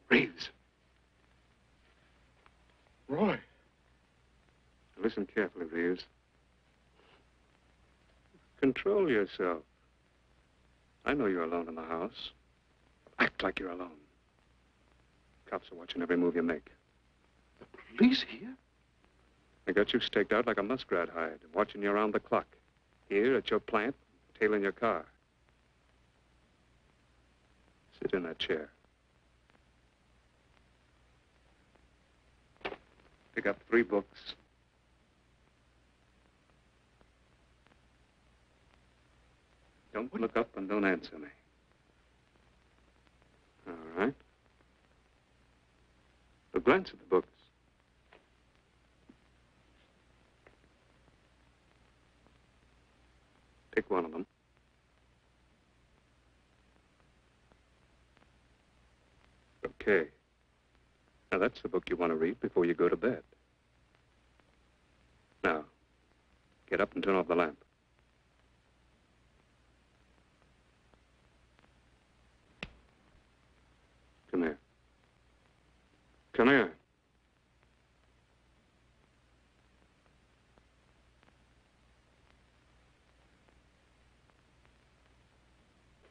Speaker 15: Reeves. Roy.
Speaker 3: Listen carefully, Reeves. Control yourself. I know you're alone in the house. Act like you're alone. Cops are watching every move you make.
Speaker 15: The police here?
Speaker 3: They got you staked out like a muskrat hide, watching you around the clock. Here at your plant, tailing your car. Sit in that chair. Pick up 3 books. Don't look up and don't answer me. All right. But glance at the books. Pick one of them. Okay. Now, that's the book you want to read before you go to bed. Now, get up and turn off the lamp. Come here. Come here.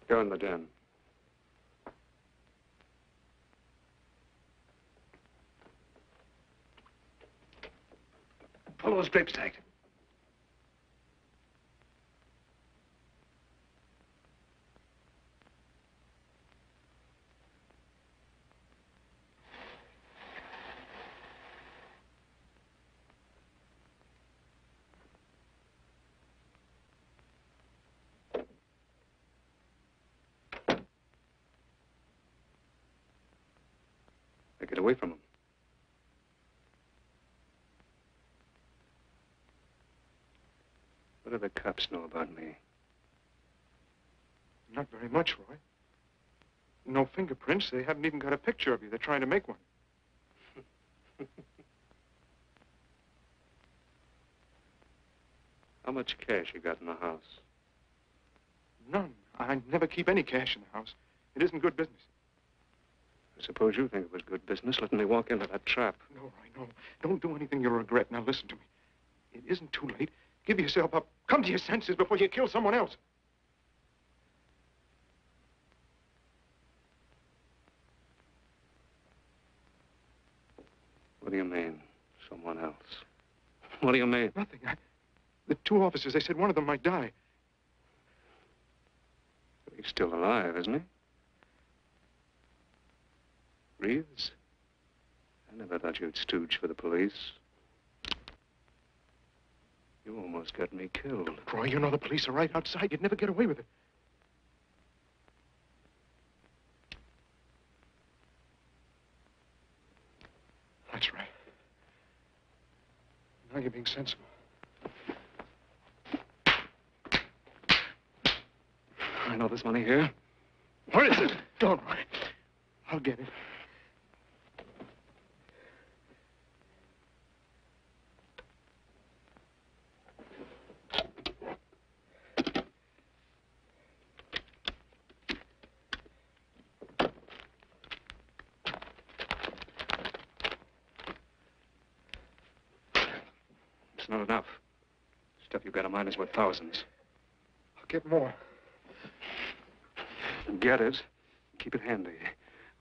Speaker 3: Go in the den. Pull those drapes tight. Now get away from him. What do the cops know about me?
Speaker 15: Not very much, Roy. No fingerprints. They haven't even got a picture of you. They're trying to make one.
Speaker 3: How much cash you got in the house?
Speaker 15: None. I never keep any cash in the house. It isn't good business.
Speaker 3: I suppose you think it was good business letting me walk into that trap.
Speaker 15: No, Roy, no. Don't do anything you'll regret. Now, listen to me. It isn't too late. Give yourself up. Come to your senses before you kill someone else.
Speaker 3: What do you mean, someone else? What do you mean?
Speaker 15: Nothing. The two officers, they said one of them might die.
Speaker 3: He's still alive, isn't he? Reeves? I never thought you'd stooge for the police. You almost got me killed.
Speaker 15: Roy, you know the police are right outside. You'd never get away with it. That's right. Now you're being sensible.
Speaker 3: I know there's money here. Where is it?
Speaker 15: Don't, Roy. I'll get it.
Speaker 3: It's not enough. Stuff you've got in mind is worth thousands.
Speaker 15: I'll get more.
Speaker 3: Get it. Keep it handy.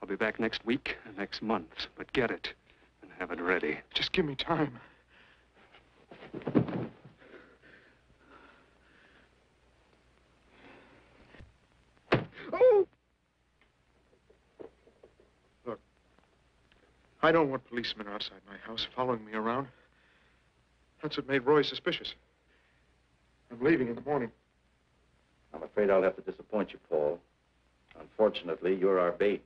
Speaker 3: I'll be back next week, next month. But get it and have it ready.
Speaker 15: Just give me time. Oh! Look, I don't want policemen outside my house following me around. That's what made Roy suspicious. I'm leaving in the morning.
Speaker 8: I'm afraid I'll have to disappoint you, Paul. Unfortunately, you're our bait.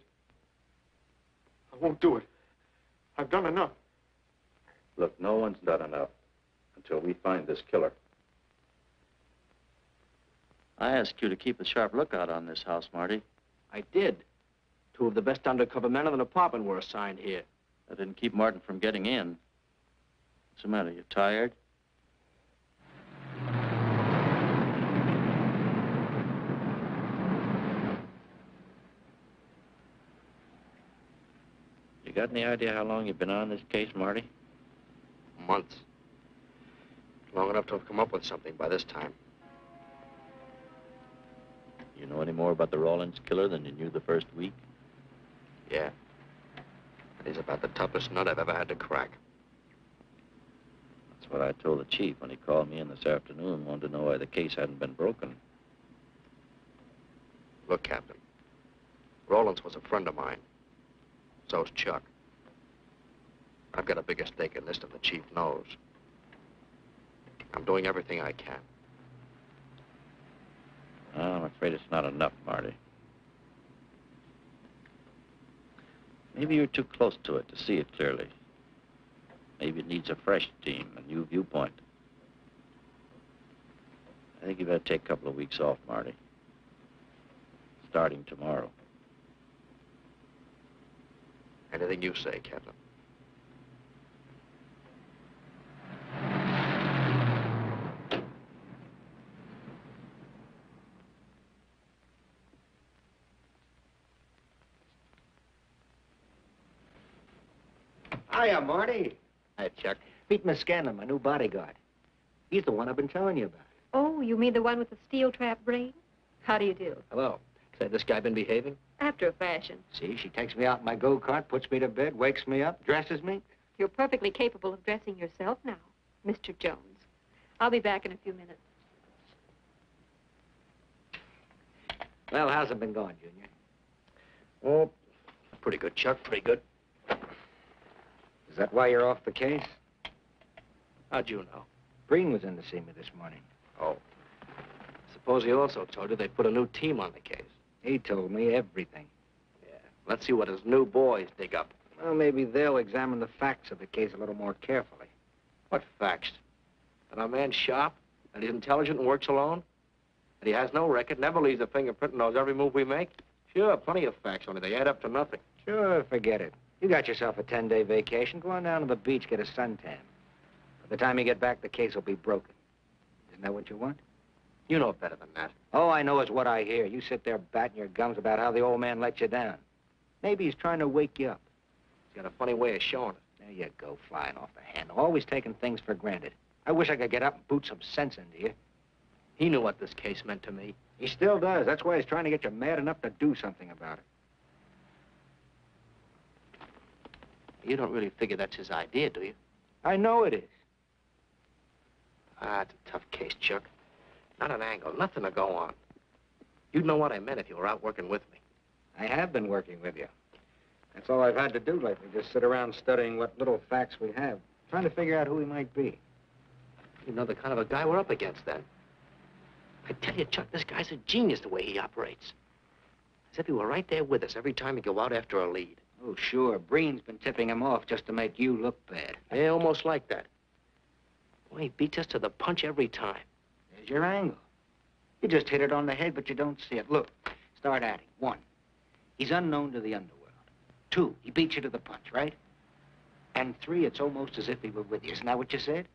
Speaker 15: I won't do it. I've done enough.
Speaker 8: Look, no one's done enough until we find this killer.
Speaker 7: I asked you to keep a sharp lookout on this house, Marty.
Speaker 9: I did. Two of the best undercover men in the department were assigned here.
Speaker 7: That didn't keep Martin from getting in. What's the matter? You tired? You got any idea how long you've been on this case, Marty?
Speaker 9: Months. Long enough to have come up with something by this time.
Speaker 7: You know any more about the Rawlins killer than you knew the first week?
Speaker 9: Yeah. And he's about the toughest nut I've ever had to crack.
Speaker 7: That's what I told the chief when he called me in this afternoon, wanted to know why the case hadn't been broken.
Speaker 9: Look, Captain. Rawlins was a friend of mine. So's Chuck. I've got a bigger stake in this than the chief knows. I'm doing everything I can.
Speaker 7: Well, I'm afraid it's not enough, Marty. Maybe you're too close to it to see it clearly. Maybe it needs a fresh team, a new viewpoint. I think you better take a couple of weeks off, Marty. Starting tomorrow.
Speaker 9: Anything you say, Captain.
Speaker 11: Hiya, Marty.
Speaker 5: Hi, Chuck. Meet Miss Scanlon, my new bodyguard. He's the one I've been telling you about.
Speaker 6: Oh, you mean the one with the steel trap brain? How do you do?
Speaker 5: Hello. Say, this guy been behaving?
Speaker 6: After a fashion.
Speaker 5: See, she takes me out in my go-kart, puts me to bed, wakes me up, dresses me.
Speaker 6: You're perfectly capable of dressing yourself now, Mr. Jones. I'll be back in a few minutes.
Speaker 5: Well, how's it been going, Junior?
Speaker 9: Oh, pretty good, Chuck, pretty good.
Speaker 5: Is that why you're off the case?
Speaker 9: How'd you know?
Speaker 5: Breen was in to see me this morning.
Speaker 9: Oh. Suppose he also told you they put a new team on the case.
Speaker 5: He told me everything.
Speaker 9: Yeah. Let's see what his new boys dig up.
Speaker 5: Well, maybe they'll examine the facts of the case a little more carefully.
Speaker 9: What facts? That our man's sharp, that he's intelligent and works alone, that he has no record, never leaves a fingerprint and knows every move we make? Sure, plenty of facts, only they add up to nothing.
Speaker 5: Sure, forget it. You got yourself a 10-day vacation. Go on down to the beach, get a suntan. By the time you get back, the case will be broken. Isn't that what you want?
Speaker 9: You know better than that.
Speaker 5: All I know is what I hear. You sit there batting your gums about how the old man let you down. Maybe he's trying to wake you up.
Speaker 9: He's got a funny way of showing it.
Speaker 5: There you go, flying off the handle. Always taking things for granted. I wish I could get up and boot some sense into you.
Speaker 9: He knew what this case meant to me.
Speaker 5: He still does. That's why he's trying to get you mad enough to do something about it.
Speaker 9: You don't really figure that's his idea, do you?
Speaker 5: I know it is.
Speaker 9: Ah, it's a tough case, Chuck. Not an angle, nothing to go on. You'd know what I meant if you were out working with me.
Speaker 5: I have been working with you. That's all I've had to do lately, just sit around studying what little facts we have, trying to figure out who he might be.
Speaker 9: You know the kind of a guy we're up against, then. I tell you, Chuck, this guy's a genius the way he operates. As if he were right there with us every time we go out after a lead.
Speaker 5: Oh, sure. Breen's been tipping him off just to make you look bad.
Speaker 9: Yeah, almost like that. Well, he beats us to the punch every time.
Speaker 5: There's your angle. You just hit it on the head, but you don't see it. Look, start adding. 1, he's unknown to the underworld. 2, he beats you to the punch, right? And 3, it's almost as if he were with you. Isn't that what you said?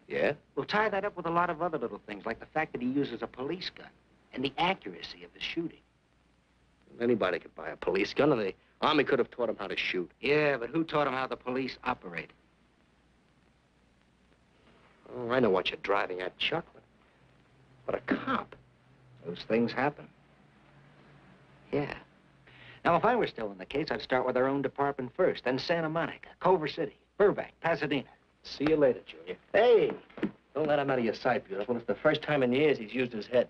Speaker 9: Yeah?
Speaker 5: Well, tie that up with a lot of other little things, like the fact that he uses a police gun and the accuracy of his shooting.
Speaker 9: Anybody could buy a police gun, and the Army could have taught him how to shoot.
Speaker 5: Yeah, but who taught him how the police operate?
Speaker 9: Oh, I know what you're driving at, Chuck. But a cop.
Speaker 5: Those things happen.
Speaker 9: Yeah.
Speaker 5: Now, if I were still in the case, I'd start with our own department first, then Santa Monica, Culver City, Burbank, Pasadena.
Speaker 9: See you later, Junior. Hey! Don't let him out of your sight, beautiful. It's the first time in years he's used his head.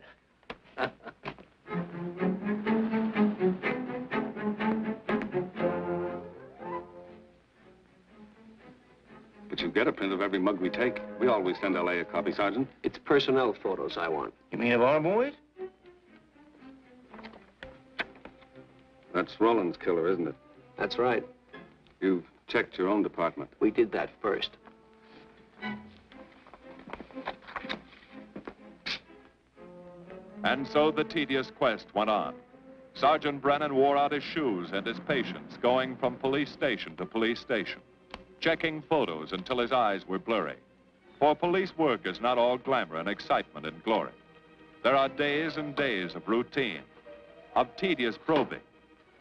Speaker 3: But you get a print of every mug we take. We always send L.A. a copy, Sergeant.
Speaker 2: It's personnel photos I want.
Speaker 9: You mean of our boys?
Speaker 3: That's Roland's killer, isn't it?
Speaker 2: That's right.
Speaker 3: You've checked your own department.
Speaker 2: We did that first.
Speaker 1: And so the tedious quest went on. Sergeant Brennan wore out his shoes and his patience, going from police station to police station, checking photos until his eyes were blurry. For police work is not all glamour and excitement and glory. There are days and days of routine, of tedious probing,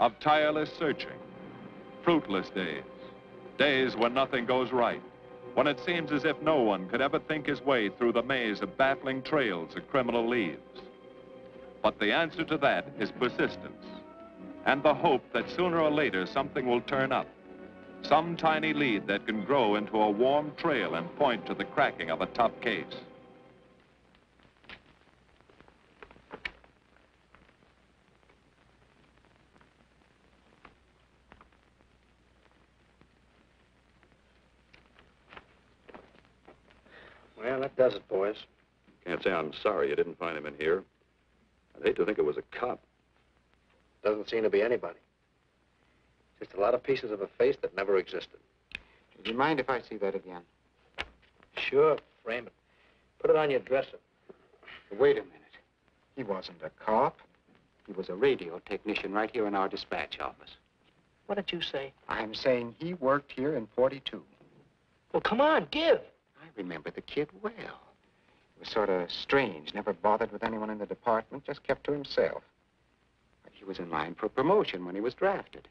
Speaker 1: of tireless searching, fruitless days, days when nothing goes right, when it seems as if no one could ever think his way through the maze of baffling trails a criminal leaves. But the answer to that is persistence, and the hope that sooner or later something will turn up, some tiny lead that can grow into a warm trail and point to the cracking of a tough case.
Speaker 9: Well, that does it, boys.
Speaker 4: Can't say I'm sorry you didn't find him in here. I'd hate to think it was a cop.
Speaker 9: Doesn't seem to be anybody. Just a lot of pieces of a face that never existed.
Speaker 5: Do you mind if I see that again?
Speaker 9: Sure, frame it. Put it on your dresser.
Speaker 5: Wait a minute. He wasn't a cop. He was a radio technician right here in our dispatch office.
Speaker 11: What did you say?
Speaker 18: I'm saying he worked here in 42.
Speaker 11: Well, come on, give.
Speaker 18: I remember the kid well. He was sort of strange, never bothered with anyone in the department, just kept to himself. But he was in line for promotion when he was drafted.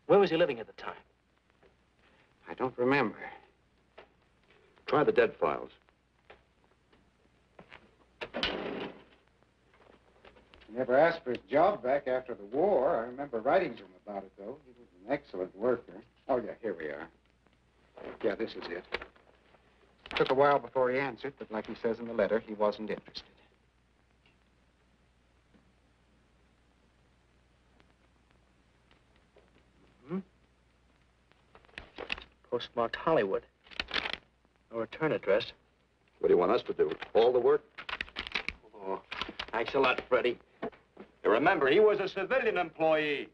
Speaker 11: Where was he living at the time?
Speaker 18: I don't remember.
Speaker 16: Try the dead files.
Speaker 18: He never asked for his job back after the war. I remember writing to him about it, though. He was an excellent worker. Oh, yeah, here we are. Yeah, this is it. Took a while before he answered, but like he says in the letter, he wasn't interested.
Speaker 11: Postmarked Hollywood. No return address.
Speaker 16: What do you want us to do? All the work?
Speaker 11: Oh, thanks a lot, Freddie.
Speaker 8: You remember, he was a civilian employee.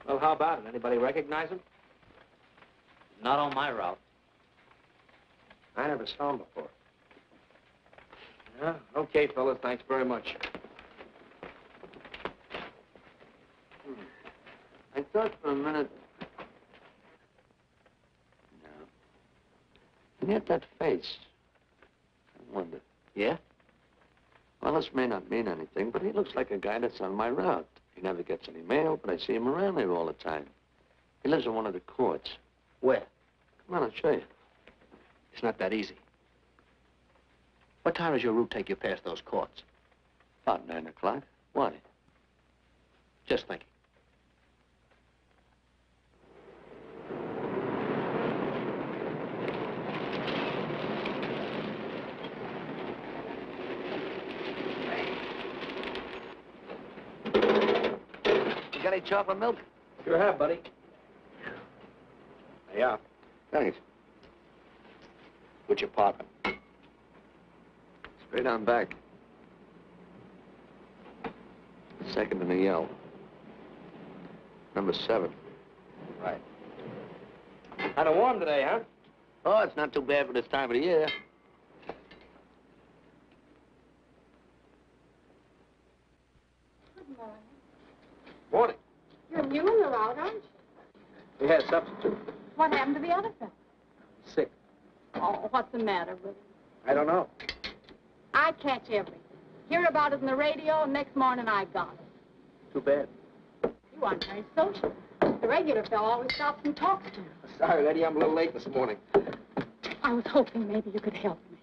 Speaker 11: Well, how about it? Anybody recognize him?
Speaker 12: Not on my route.
Speaker 11: I never saw him before. Yeah, okay, fellas, thanks very much.
Speaker 2: I thought for a minute... No. And yet that face. I wonder.
Speaker 11: Yeah?
Speaker 2: Well, this may not mean anything, but he looks like a guy that's on my route. He never gets any mail, but I see him around here all the time. He lives in one of the courts.
Speaker 11: Where?
Speaker 2: Come on, I'll show you.
Speaker 11: It's not that easy. What time does your route take you past those courts?
Speaker 2: About 9 o'clock. Why?
Speaker 11: Just thinking.
Speaker 2: You got any chocolate milk?
Speaker 11: Sure have, buddy. Yeah.
Speaker 2: Thanks.
Speaker 11: What's your apartment?
Speaker 2: Straight on back. Second in the yell. Number 7.
Speaker 11: Right. Kind of warm today, huh?
Speaker 2: Oh, it's not too bad for this time of the year.
Speaker 20: Good morning.
Speaker 11: Morning.
Speaker 20: You're new in the route, aren't you?
Speaker 11: We had substitute.
Speaker 20: What happened to the other fellow?
Speaker 11: Sick.
Speaker 20: Oh, what's the matter with him?
Speaker 11: I don't know.
Speaker 20: I catch everything. Hear about it in the radio, and next morning I got it.
Speaker 11: Too bad.
Speaker 20: You aren't very social. The regular fellow always stops and talks to you.
Speaker 11: Sorry, Letty, I'm a little late this morning.
Speaker 20: I was hoping maybe you could help me.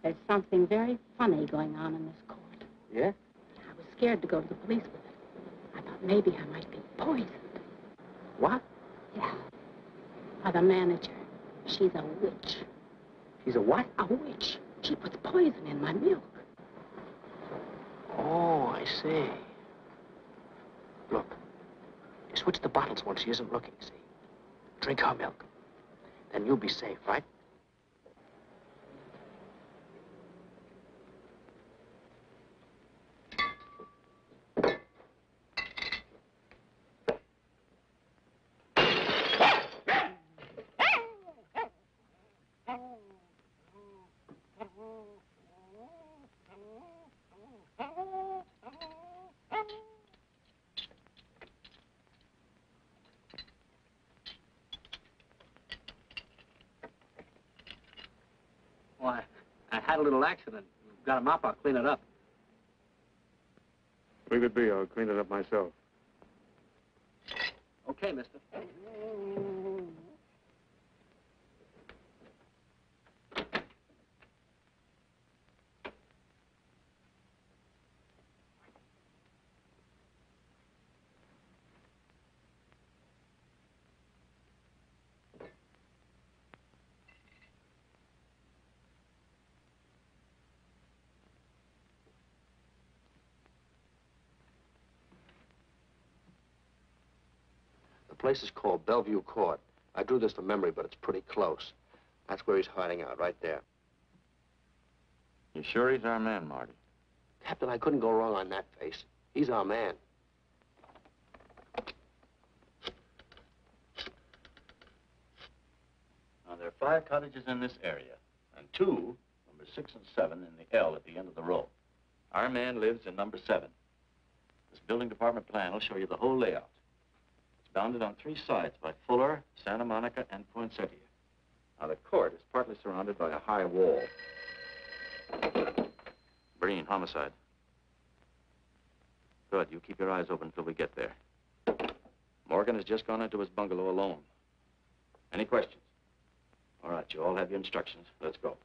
Speaker 20: There's something very funny going on in this court.
Speaker 11: Yeah?
Speaker 20: I was scared to go to the police with it. I thought maybe I might be poisoned.
Speaker 11: What?
Speaker 20: Yeah. By the manager. She's a witch.
Speaker 11: She's a what?
Speaker 20: A witch. She puts poison in my milk.
Speaker 11: Oh, I see. Look, you switch the bottles when she isn't looking, see? Drink her milk. Then you'll be safe, right? Why, I had a little accident. Got a mop, I'll clean it up.
Speaker 3: Leave it be. I'll clean it up myself.
Speaker 11: Okay, mister. The place is called Bellevue Court. I drew this from memory, but it's pretty close. That's where he's hiding out, right there.
Speaker 8: You sure he's our man, Marty?
Speaker 11: Captain, I couldn't go wrong on that face. He's our man.
Speaker 7: Now, there are 5 cottages in this area, and 2, number 6 and 7, in the L at the end of the row. Our man lives in number 7. This building department plan will show you the whole layout. It's bounded on 3 sides by Fuller, Santa Monica, and Poinsettia. Now, the court is partly surrounded by a high wall. Breen, homicide. Good. You keep your eyes open until we get there. Morgan has just gone into his bungalow alone. Any questions? All right, you all have your instructions. Let's go.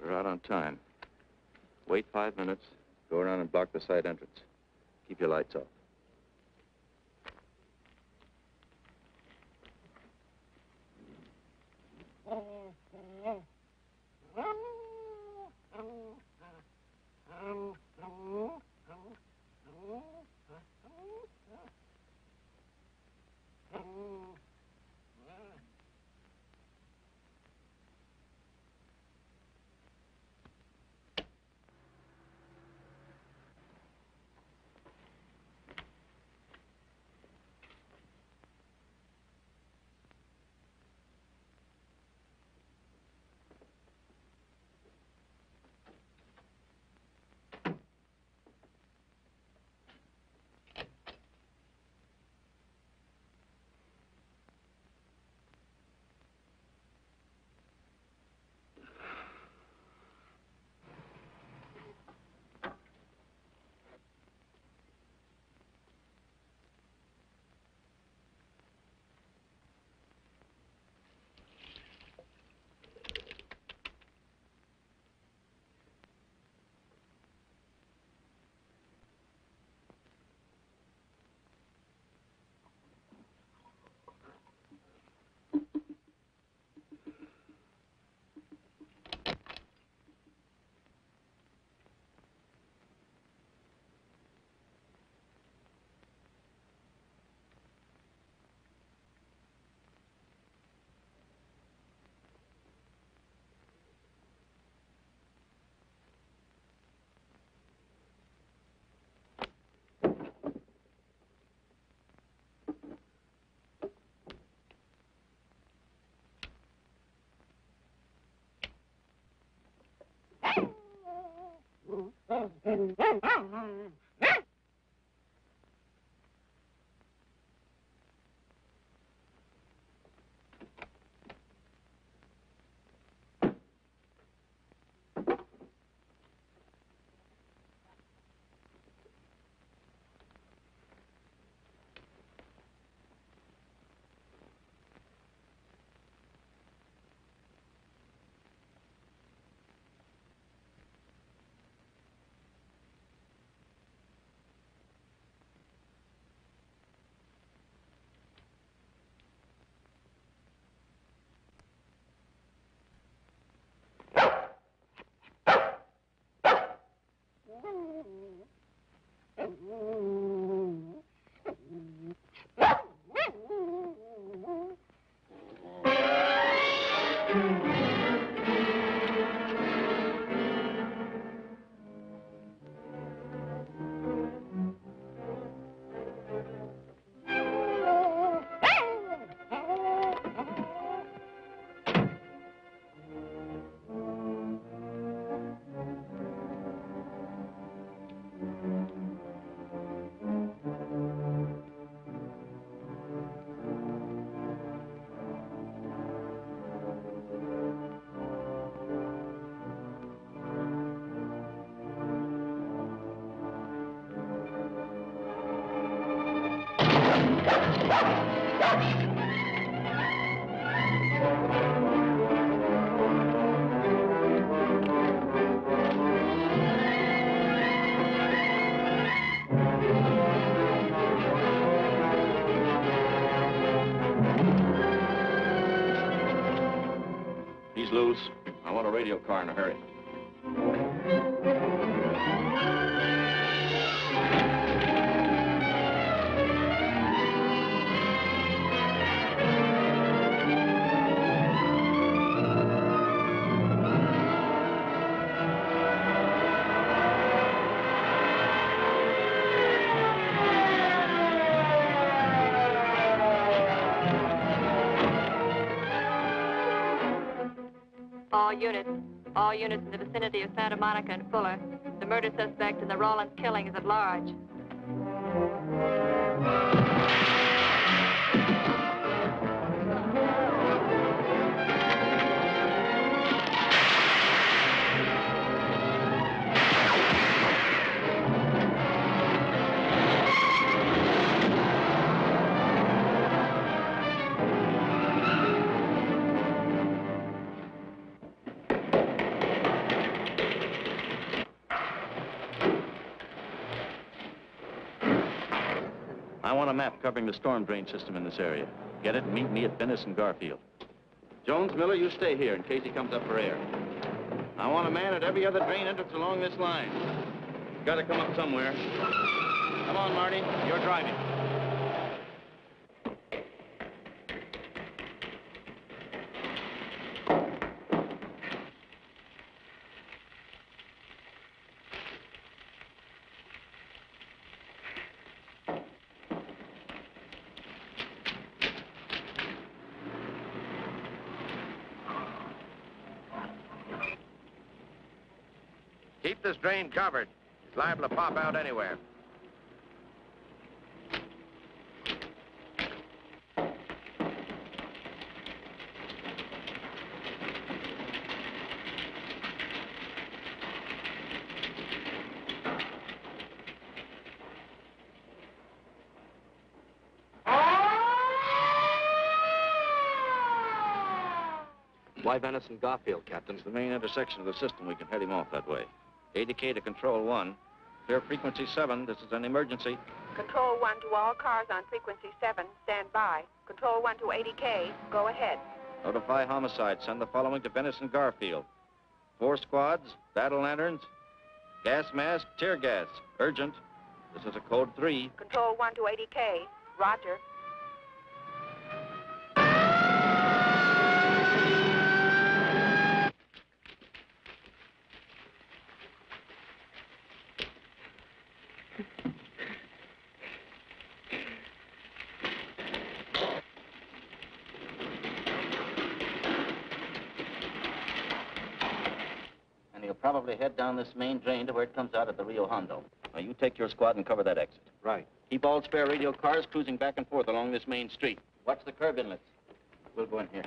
Speaker 7: We're out on time. Wait 5 minutes. Go around and block the side entrance. Keep your lights off.
Speaker 4: He's loose. I want a radio car in a hurry.
Speaker 6: All units in the vicinity of Santa Monica and Fuller. The murder suspect in the Rollins killing is at large.
Speaker 8: I want a map covering the storm drain system in this area. Get it and meet me at Venice and Garfield. Jones, Miller, you stay here in case he comes up for air. I want a man at every other drain entrance along this line. He's got to come up somewhere. Come on, Marty. You're driving.
Speaker 9: Keep this drain covered. It's liable to pop out anywhere.
Speaker 17: Why Venice and Garfield, Captain?
Speaker 8: It's the main intersection of the system. We can head him off that way. ADK to Control 1. Clear frequency 7. This is an emergency.
Speaker 14: Control 1 to all cars on frequency 7. Stand by. Control 1 to ADK. Go ahead.
Speaker 8: Notify homicide. Send the following to Venice and Garfield. 4 squads, battle lanterns, gas mask, tear gas. Urgent. This is a code 3.
Speaker 14: Control 1 to ADK. Roger.
Speaker 8: And he'll probably head down this main drain to where it comes out at the Rio Hondo. Now, you take your squad and cover that exit.
Speaker 17: Right.
Speaker 8: Keep all spare radio cars cruising back and forth along this main street. Watch the curb inlets. We'll go in here.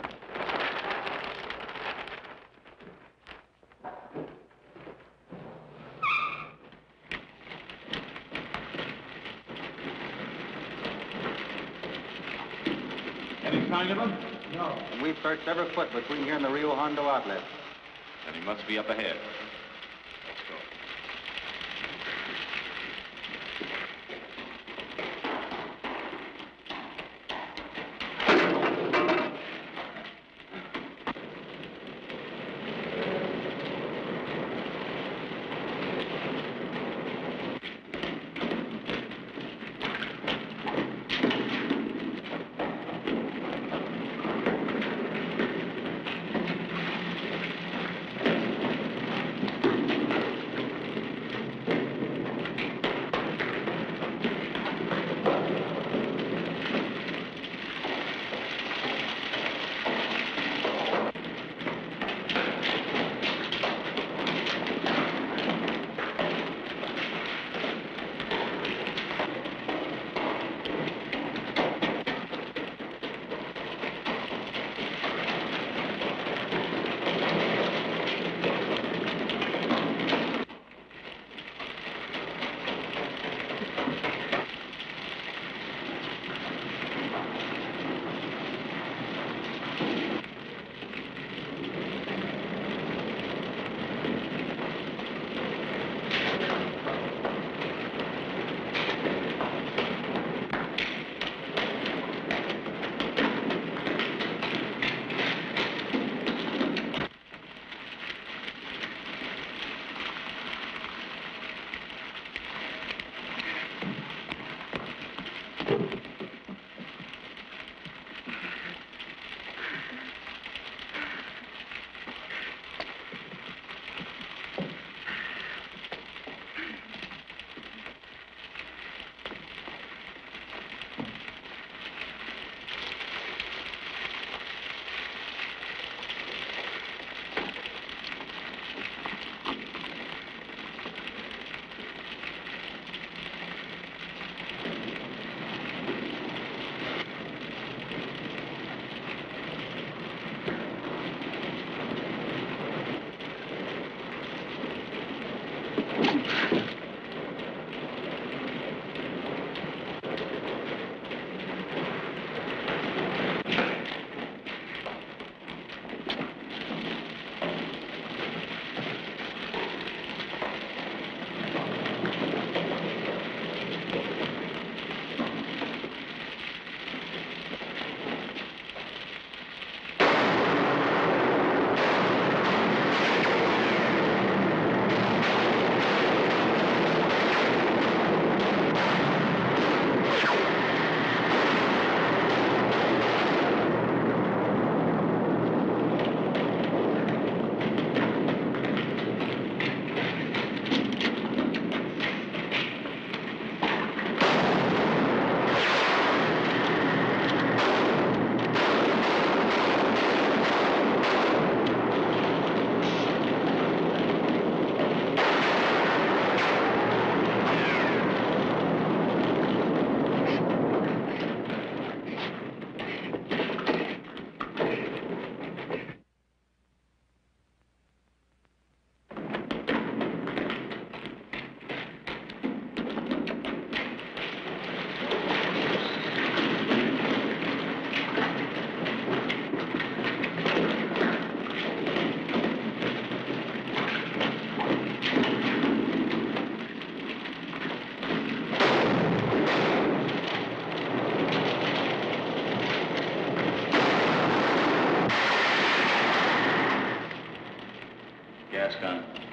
Speaker 13: Any sign of him?
Speaker 18: No.
Speaker 13: And we've searched every foot between here and the Rio Hondo outlet.
Speaker 1: And he must be up ahead. Let's go.
Speaker 7: Gas gun.